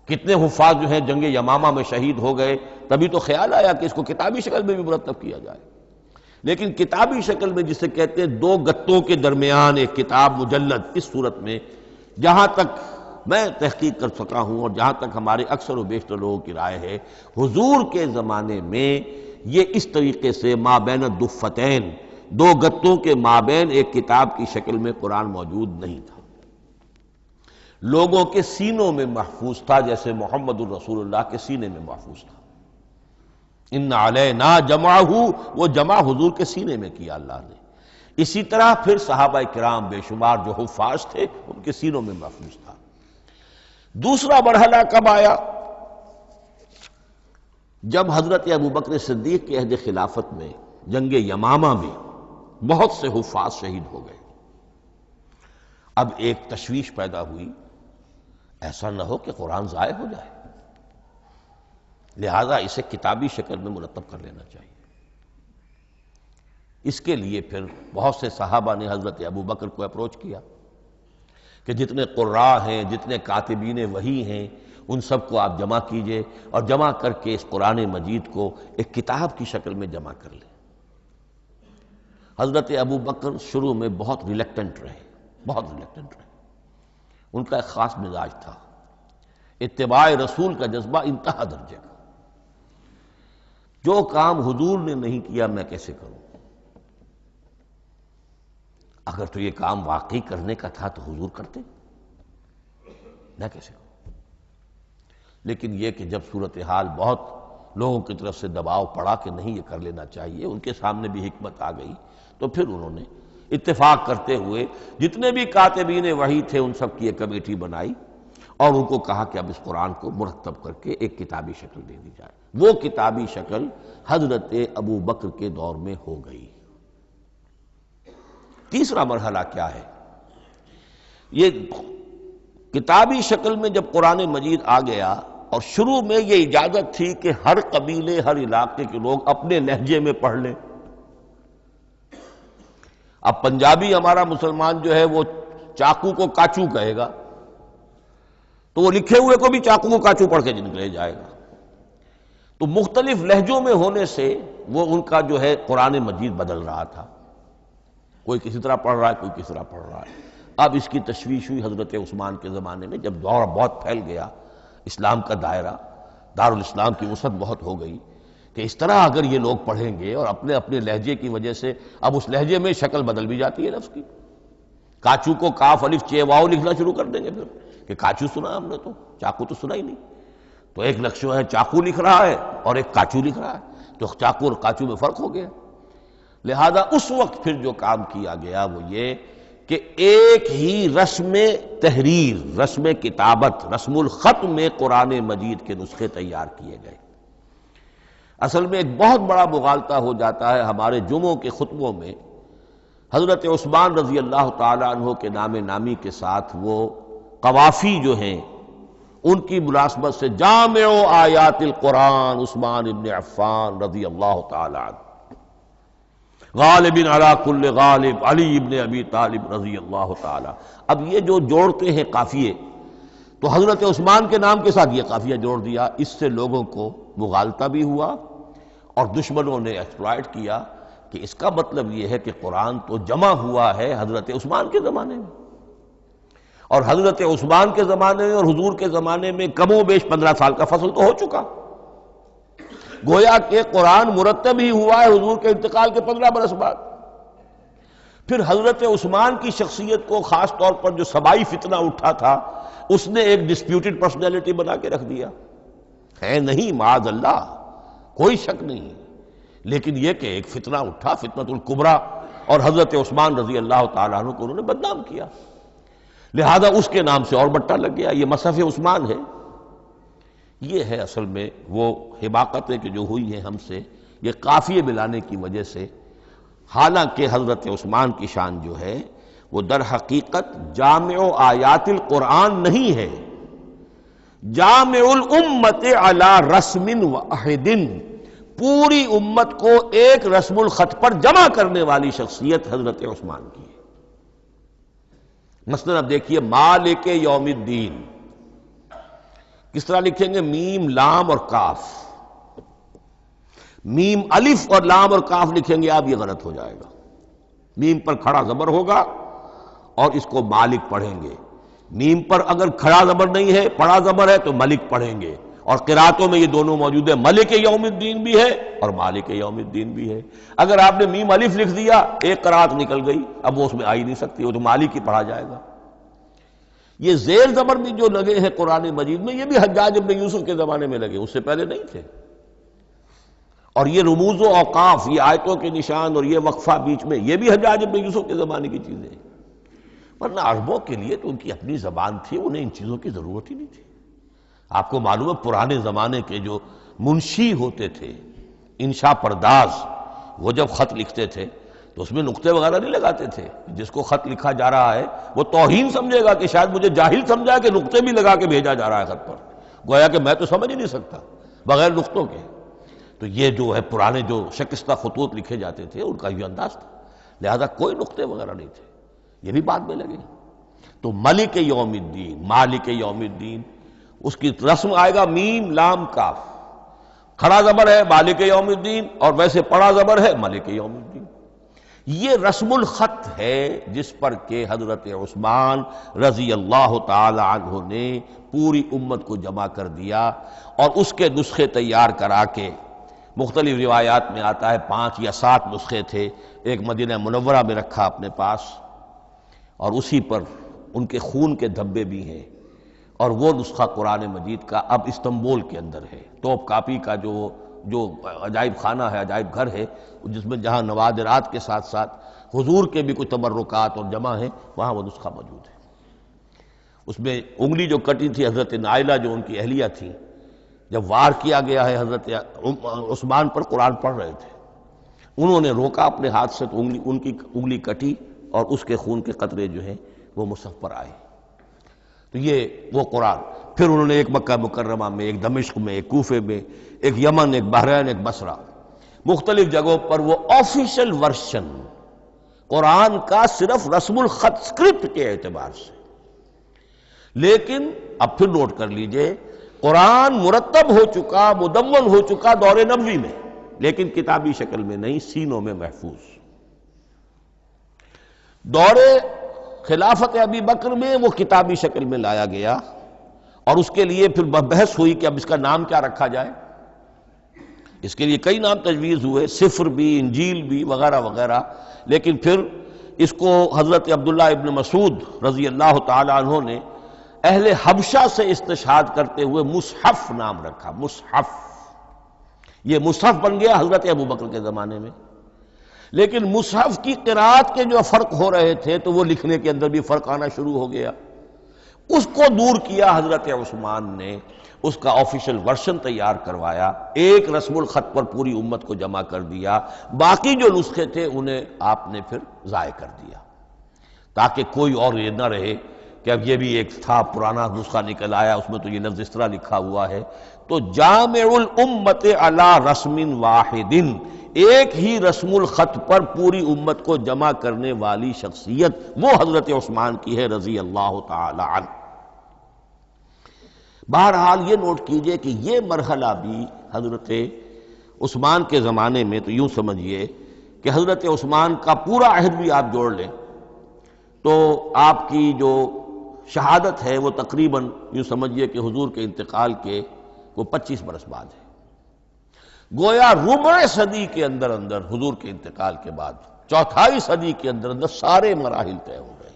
کتنے حفاظ جو ہیں جنگ یمامہ میں شہید ہو گئے، تبھی تو خیال آیا کہ اس کو کتابی شکل میں بھی مرتب کیا جائے۔ لیکن کتابی شکل میں جسے کہتے ہیں 2 گتوں کے درمیان ایک کتاب مجلد، اس صورت میں جہاں تک میں تحقیق کر سکا ہوں اور جہاں تک ہمارے اکثر و بیشتر لوگوں کی رائے ہے، حضور کے زمانے میں یہ اس طریقے سے ما بین الدفتین، 2 گتوں کے مابین ایک کتاب کی شکل میں قرآن موجود نہیں تھا۔ لوگوں کے سینوں میں محفوظ تھا، جیسے محمد الرسول اللہ کے سینے میں محفوظ تھا۔ ان علینا جمعہ، وہ جمع حضور کے سینے میں کیا اللہ نے۔ اسی طرح پھر صحابہ کرام بے شمار جو حفاظ تھے ان کے سینوں میں محفوظ تھا۔ دوسرا مرحلہ کب آیا؟ جب حضرت ابوبکر صدیق کے عہد خلافت میں جنگ یمامہ میں بہت سے حفاظ شہید ہو گئے۔ اب ایک تشویش پیدا ہوئی، ایسا نہ ہو کہ قرآن ضائع ہو جائے، لہذا اسے کتابی شکل میں مرتب کر لینا چاہیے۔ اس کے لیے پھر بہت سے صحابہ نے حضرت ابوبکر کو اپروچ کیا کہ جتنے قراء ہیں، جتنے کاتبین وحی ہیں، ان سب کو آپ جمع کیجئے اور جمع کر کے اس قرآن مجید کو ایک کتاب کی شکل میں جمع کر لیں۔ حضرت ابوبکر شروع میں بہت ریلیکٹنٹ رہے، بہت ریلیکٹنٹ رہے۔ ان کا ایک خاص مزاج تھا، اتباع رسول کا جذبہ انتہا درجے کا۔ جو کام حضور نے نہیں کیا میں کیسے کروں؟ اگر تو یہ کام واقعی کرنے کا تھا تو حضور کرتے، میں کیسے کروں؟ لیکن یہ کہ جب صورتحال بہت لوگوں کی طرف سے دباؤ پڑا کہ نہیں یہ کر لینا چاہیے، ان کے سامنے بھی حکمت آ گئی، تو پھر انہوں نے اتفاق کرتے ہوئے جتنے بھی کاتبین وحی تھے ان سب کی ایک کمیٹی بنائی اور ان کو کہا کہ اب اس قرآن کو مرتب کر کے ایک کتابی شکل دے دی جائے۔ وہ کتابی شکل حضرت ابوبکر کے دور میں ہو گئی۔ تیسرا مرحلہ کیا ہے؟ یہ کتابی شکل میں جب قرآن مجید آ گیا اور شروع میں یہ اجازت تھی کہ ہر قبیلے، ہر علاقے کے لوگ اپنے لہجے میں پڑھ لیں۔ اب پنجابی ہمارا مسلمان جو ہے وہ چاقو کو کاچو کہے گا تو وہ لکھے ہوئے کو بھی چاقو کو کاچو پڑھ کے نکلے جائے گا۔ تو مختلف لہجوں میں ہونے سے وہ ان کا جو ہے قرآن مجید بدل رہا تھا، کوئی کسی طرح پڑھ رہا ہے، کوئی کسی طرح پڑھ رہا ہے۔ اب اس کی تشویش ہوئی حضرت عثمان کے زمانے میں، جب دور بہت پھیل گیا، اسلام کا دائرہ، دارالاسلام کی وسعت بہت ہو گئی کہ اس طرح اگر یہ لوگ پڑھیں گے اور اپنے اپنے لہجے کی وجہ سے اب اس لہجے میں شکل بدل بھی جاتی ہے لفظ کی۔ کاچو کو کاف الف چے واو لکھنا شروع کر دیں گے پھر کہ کاچو سنا ہم نے، تو چاقو تو سنا ہی نہیں۔ تو ایک لفظ ہے چاقو لکھ رہا ہے اور ایک کاچو لکھ رہا ہے، تو چاقو اور کاچو میں فرق ہو گیا۔ لہذا اس وقت پھر جو کام کیا گیا وہ یہ کہ ایک ہی رسم تحریر، رسم کتابت، رسم الخط میں قرآن مجید کے نسخے تیار کیے گئے۔ اصل میں ایک بہت بڑا مغالطہ ہو جاتا ہے ہمارے جمعوں کے خطبوں میں، حضرت عثمان رضی اللہ تعالیٰ عنہ کے نام نامی کے ساتھ وہ قوافی جو ہیں ان کی ملازمت سے جامع آیات القرآن عثمان ابن عفان رضی اللہ تعالیٰ عنہ، غالب علی کل غالب علی ابن ابی طالب رضی اللہ تعالی۔ اب یہ جو جوڑتے ہیں قافیے، تو حضرت عثمان کے نام کے ساتھ یہ قافیہ جوڑ دیا، اس سے لوگوں کو مغالطہ بھی ہوا اور دشمنوں نے ایکسپلائٹ کیا کہ اس کا مطلب یہ ہے کہ قرآن تو جمع ہوا ہے حضرت عثمان کے زمانے میں، اور حضرت عثمان کے زمانے میں اور حضور کے زمانے میں کم و بیش 15 سال کا فصل تو ہو چکا، گویا کہ قرآن مرتب ہی ہوا ہے حضور کے انتقال کے 15 برس بعد۔ پھر حضرت عثمان کی شخصیت کو خاص طور پر جو سبائی فتنہ اٹھا تھا اس نے ایک ڈسپیوٹڈ پرسنالٹی بنا کے رکھ دیا ہے، نہیں معاذ اللہ، کوئی شک نہیں، لیکن یہ کہ ایک فتنہ اٹھا، فتنۃ الکبریٰ، اور حضرت عثمان رضی اللہ تعالیٰ عنہ کو انہوں نے بدنام کیا، لہذا اس کے نام سے اور بٹا لگ گیا، یہ مصحف عثمان ہے۔ یہ ہے اصل میں وہ حماقتیں کہ جو ہوئی ہیں ہم سے، یہ قافیے ملانے کی وجہ سے، حالانکہ حضرت عثمان کی شان جو ہے وہ در حقیقت جامع آیات القرآن نہیں ہے، جامع الامت علی رسم واحد، پوری امت کو ایک رسم الخط پر جمع کرنے والی شخصیت حضرت عثمان کی ہے۔ مثلا اب دیکھیے مالک یوم الدین کس طرح لکھیں گے؟ میم لام اور کاف، میم الف اور لام اور کاف لکھیں گے آپ، یہ غلط ہو جائے گا۔ میم پر کھڑا زبر ہوگا اور اس کو مالک پڑھیں گے، میم پر اگر کھڑا زبر نہیں ہے پڑھا زبر ہے تو ملک پڑھیں گے، اور قراتوں میں یہ دونوں موجود ہے، ملک یوم الدین بھی ہے اور مالک یوم الدین بھی ہے۔ اگر آپ نے میم الف لکھ دیا ایک قرات نکل گئی، اب وہ اس میں آ ہی نہیں سکتی، وہ تو مالک ہی پڑھا جائے گا۔ یہ زیر زبر بھی جو لگے ہیں قرآن مجید میں، یہ بھی حجاج ابن یوسف کے زمانے میں لگے، اس سے پہلے نہیں تھے۔ اور یہ رموز و اوقاف، یہ آیتوں کے نشان اور یہ وقفہ بیچ میں، یہ بھی حجاج ابن یوسف کے زمانے کی چیزیں ہیں۔ ورنہ عربوں کے لیے تو ان کی اپنی زبان تھی، انہیں ان چیزوں کی ضرورت ہی نہیں تھی۔ آپ کو معلوم ہے پرانے زمانے کے جو منشی ہوتے تھے، انشاء پرداز، وہ جب خط لکھتے تھے تو اس میں نقطے وغیرہ نہیں لگاتے تھے۔ جس کو خط لکھا جا رہا ہے وہ توہین سمجھے گا کہ شاید مجھے جاہل سمجھا کہ نقطے بھی لگا کے بھیجا جا رہا ہے خط پر، گویا کہ میں تو سمجھ ہی نہیں سکتا بغیر نقطوں کے۔ تو یہ جو ہے پرانے جو شکستہ خطوط لکھے جاتے تھے ان کا یہ انداز تھا، لہذا کوئی نقطے وغیرہ نہیں تھے، یہ بھی بعد میں لگے۔ تو ملک یوم الدین، مالک یوم الدین، اس کی رسم آئے گا میم لام کاف، کھڑا زبر ہے مالک یوم الدین اور ویسے پڑا زبر ہے ملک یوم الدین۔ یہ رسم الخط ہے جس پر کہ حضرت عثمان رضی اللہ تعالی عنہ نے پوری امت کو جمع کر دیا اور اس کے نسخے تیار کرا کے، مختلف روایات میں آتا ہے 5 یا 7 نسخے تھے، ایک مدینہ منورہ میں رکھا اپنے پاس، اور اسی پر ان کے خون کے دھبے بھی ہیں، اور وہ نسخہ قرآن مجید کا اب استنبول کے اندر ہے۔ ٹاپ کاپی کا جو عجائب خانہ ہے، عجائب گھر ہے، جس میں جہاں نوادرات کے ساتھ ساتھ حضور کے بھی کچھ تبرکات اور جمع ہیں، وہاں وہ نسخہ موجود ہے۔ اس میں انگلی جو کٹی تھی حضرت نائلہ جو ان کی اہلیہ تھی، جب وار کیا گیا ہے حضرت عثمان پر، قرآن پڑھ رہے تھے، انہوں نے روکا اپنے ہاتھ سے تو ان کی انگلی کٹی اور اس کے خون کے قطرے جو ہیں وہ مصحف پر آئے۔ تو یہ وہ قرآن، پھر انہوں نے ایک مکہ مکرمہ میں، ایک دمشق میں، ایک کوفے میں، ایک یمن، ایک بحرین، ایک بصرہ، مختلف جگہوں پر وہ آفیشل ورشن قرآن کا صرف رسم الخط اسکرپٹ کے اعتبار سے۔ لیکن اب پھر نوٹ کر لیجئے، قرآن مرتب ہو چکا، مدون ہو چکا دور نبوی میں، لیکن کتابی شکل میں نہیں، سینوں میں محفوظ۔ دور خلافت ابی بکر میں وہ کتابی شکل میں لایا گیا، اور اس کے لیے پھر بحث ہوئی کہ اب اس کا نام کیا رکھا جائے۔ اس کے لیے کئی نام تجویز ہوئے، سفر بھی، انجیل بھی، وغیرہ وغیرہ، لیکن پھر اس کو حضرت عبداللہ ابن مسعود رضی اللہ تعالی عنہ نے اہل حبشہ سے استشہاد کرتے ہوئے مصحف نام رکھا۔ مصحف، یہ مصحف بن گیا حضرت ابوبکر کے زمانے میں، لیکن مصحف کی قرأت کے جو فرق ہو رہے تھے تو وہ لکھنے کے اندر بھی فرق آنا شروع ہو گیا۔ اس کو دور کیا حضرت عثمان نے، اس کا آفیشل ورشن تیار کروایا، ایک رسم الخط پر پوری امت کو جمع کر دیا، باقی جو نسخے تھے انہیں آپ نے پھر ضائع کر دیا، تاکہ کوئی اور یہ نہ رہے کہ اب یہ بھی ایک تھا پرانا نسخہ نکل آیا، اس میں تو یہ لفظ اس طرح لکھا ہوا ہے۔ تو جامع الامت علی رسم واحد، ایک ہی رسم الخط پر پوری امت کو جمع کرنے والی شخصیت وہ حضرت عثمان کی ہے رضی اللہ تعالی عنہ۔ بہرحال یہ نوٹ کیجئے کہ یہ مرحلہ بھی حضرت عثمان کے زمانے میں، تو یوں سمجھیے کہ حضرت عثمان کا پورا عہد بھی آپ جوڑ لیں تو آپ کی جو شہادت ہے وہ تقریباً یوں سمجھیے کہ حضور کے انتقال کے وہ 25 برس بعد ہے، گویا ربع صدی کے اندر اندر حضور کے انتقال کے بعد، چوتھائی صدی کے اندر اندر سارے مراحل طے ہو گئے۔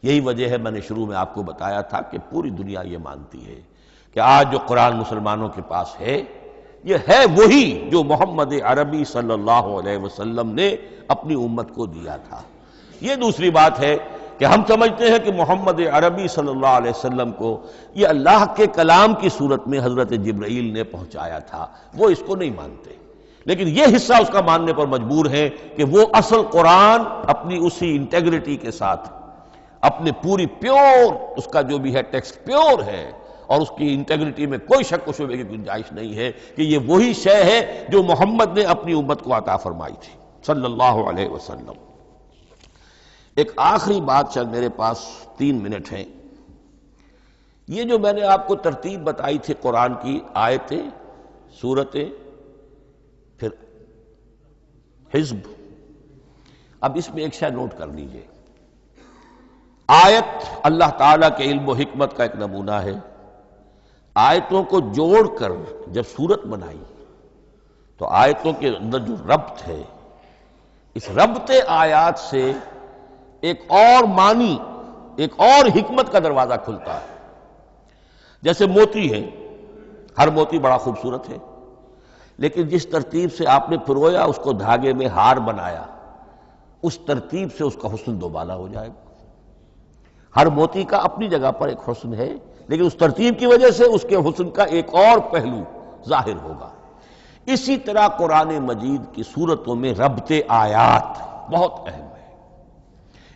یہی وجہ ہے میں نے شروع میں آپ کو بتایا تھا کہ پوری دنیا یہ مانتی ہے کہ آج جو قرآن مسلمانوں کے پاس ہے، یہ ہے وہی جو محمد عربی صلی اللہ علیہ وسلم نے اپنی امت کو دیا تھا۔ یہ دوسری بات ہے کہ ہم سمجھتے ہیں کہ محمد عربی صلی اللہ علیہ وسلم کو یہ اللہ کے کلام کی صورت میں حضرت جبرائیل نے پہنچایا تھا، وہ اس کو نہیں مانتے، لیکن یہ حصہ اس کا ماننے پر مجبور ہے کہ وہ اصل قرآن اپنی اسی انٹیگریٹی کے ساتھ، اپنے پوری پیور، اس کا جو بھی ہے ٹیکسٹ پیور ہے، اور اس کی انٹیگریٹی میں کوئی شک و شبہ کی گنجائش نہیں ہے کہ یہ وہی شے ہے جو محمد نے اپنی امت کو عطا فرمائی تھی صلی اللہ علیہ وسلم۔ ایک آخری بات، چل میرے پاس 3 منٹ ہیں، یہ جو میں نے آپ کو ترتیب بتائی تھی قرآن کی، آیتیں، سورتیں، پھر حزب، اب اس میں ایک شے نوٹ کر لیجئے۔ آیت اللہ تعالیٰ کے علم و حکمت کا ایک نمونہ ہے، آیتوں کو جوڑ کر جب سورت بنائی تو آیتوں کے اندر جو ربط ہے، اس ربط آیات سے ایک اور معنی ایک اور حکمت کا دروازہ کھلتا ہے۔ جیسے موتی ہے، ہر موتی بڑا خوبصورت ہے، لیکن جس ترتیب سے آپ نے پرویا، اس کو دھاگے میں ہار بنایا، اس ترتیب سے اس کا حسن دوبالا ہو جائے گا۔ ہر موتی کا اپنی جگہ پر ایک حسن ہے، لیکن اس ترتیب کی وجہ سے اس کے حسن کا ایک اور پہلو ظاہر ہوگا۔ اسی طرح قرآن مجید کی صورتوں میں ربط آیات بہت اہم ہے۔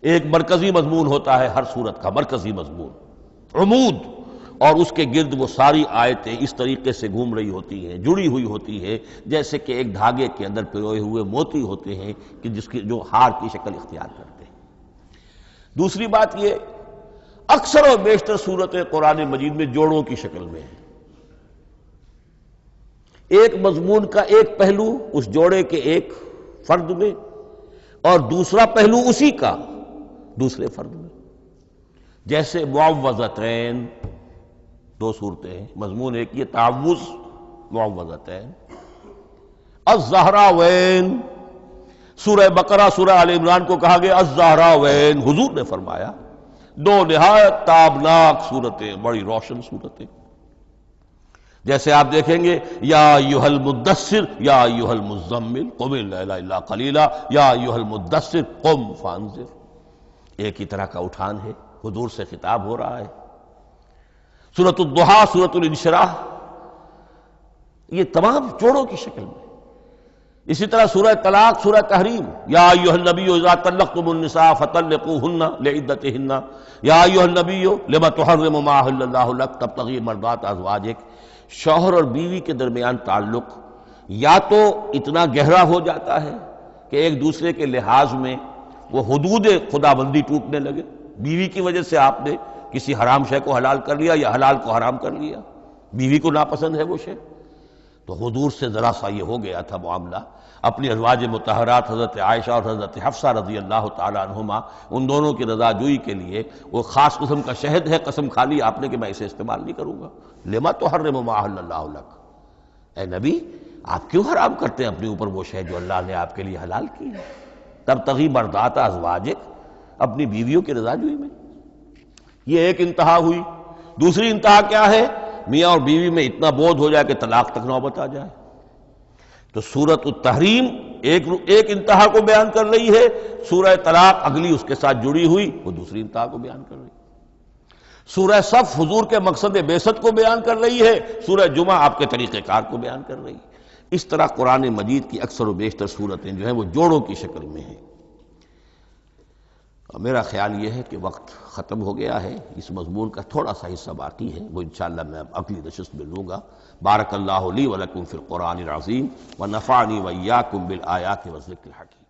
ایک مرکزی مضمون ہوتا ہے ہر صورت کا، مرکزی مضمون، عمود، اور اس کے گرد وہ ساری آیتیں اس طریقے سے گھوم رہی ہوتی ہیں، جڑی ہوئی ہوتی ہے، جیسے کہ ایک دھاگے کے اندر پروئے ہوئے موتی ہوتے ہیں کہ جس کی جو ہار کی شکل اختیار کرتے ہیں۔ دوسری بات یہ، اکثر و بیشتر صورتیں قرآن مجید میں جوڑوں کی شکل میں ہیں۔ ایک مضمون کا ایک پہلو اس جوڑے کے ایک فرد میں، اور دوسرا پہلو اسی کا دوسرے فرد میں۔ جیسے معوذتین، دو صورتیں ہیں، مضمون ایک یہ تعوذ، معوذتین۔ الزہراوین، سورہ بقرہ سورہ آل عمران کو کہا گیا الزہراوین، حضور نے فرمایا دو نہایت تابناک صورتیں، بڑی روشن صورتیں۔ جیسے آپ دیکھیں گے یا ایھا المدثر یا ایھا المزمل قم اللیل الا قلیلا یا ایھا المدثر قم فانذر، ایک ہی طرح کا اٹھان ہے، حضور سے خطاب ہو رہا ہے۔ سورۃ الضحیٰ، سورۃ الانشراح، یہ تمام جوڑوں کی شکل میں۔ اسی طرح سورہ طلاق، سورہ تحریم، یا ایھا النبی اذا طلقتم النساء فطلقوہن لعدتہن یا ایھا النبی لم تحرم ما احل اللہ لک تبتغی مرضات ازواجک۔ شوہر اور بیوی کے درمیان تعلق یا تو اتنا گہرا ہو جاتا ہے کہ ایک دوسرے کے لحاظ میں وہ حدود خدا بندی ٹوٹنے لگے، بیوی کی وجہ سے آپ نے کسی حرام شے کو حلال کر لیا یا حلال کو حرام کر لیا، بیوی کو ناپسند ہے وہ شے، تو حضور سے ذرا سا یہ ہو گیا تھا معاملہ۔ اپنی ازواج مطہرات حضرت عائشہ اور حضرت حفصہ رضی اللہ تعالی عنہما، ان دونوں کی رضا جوئی کے لیے وہ خاص قسم کا شہد ہے، قسم کھا لی آپ نے کہ میں اسے استعمال نہیں کروں گا۔ لما تحرم ما احل اللہ لک، اے نبی آپ کیوں حرام کرتے ہیں اپنے اوپر وہ شے جو اللہ نے آپ کے لیے حلال کی ہے؟ تبتغی مرضات ازواجک، اپنی بیویوں کی رضا جوئی میں۔ یہ ایک انتہا ہوئی۔ دوسری انتہا کیا ہے؟ میاں اور بیوی میں اتنا بودھ ہو جائے کہ طلاق تک نوبت آ جائے۔ تو سورۃ التحریم ایک انتہا کو بیان کر رہی ہے، سورہ طلاق اگلی اس کے ساتھ جڑی ہوئی وہ دوسری انتہا کو بیان کر رہی ہے۔ سورہ صف حضور کے مقصد بعثت کو بیان کر رہی ہے، سورہ جمعہ آپ کے طریقہ کار کو بیان کر رہی ہے۔ اس طرح قرآن مجید کی اکثر و بیشتر صورتیں جو ہیں وہ جوڑوں کی شکل میں ہیں۔ میرا خیال یہ ہے کہ وقت ختم ہو گیا ہے، اس مضمون کا تھوڑا سا حصہ باقی ہے، وہ انشاءاللہ میں اگلی نشست میں لوں گا۔ بارک اللہ لی ولکم فی القرآن العظیم ونفعنی وإیاکم بالآیات والذکر الحکیم۔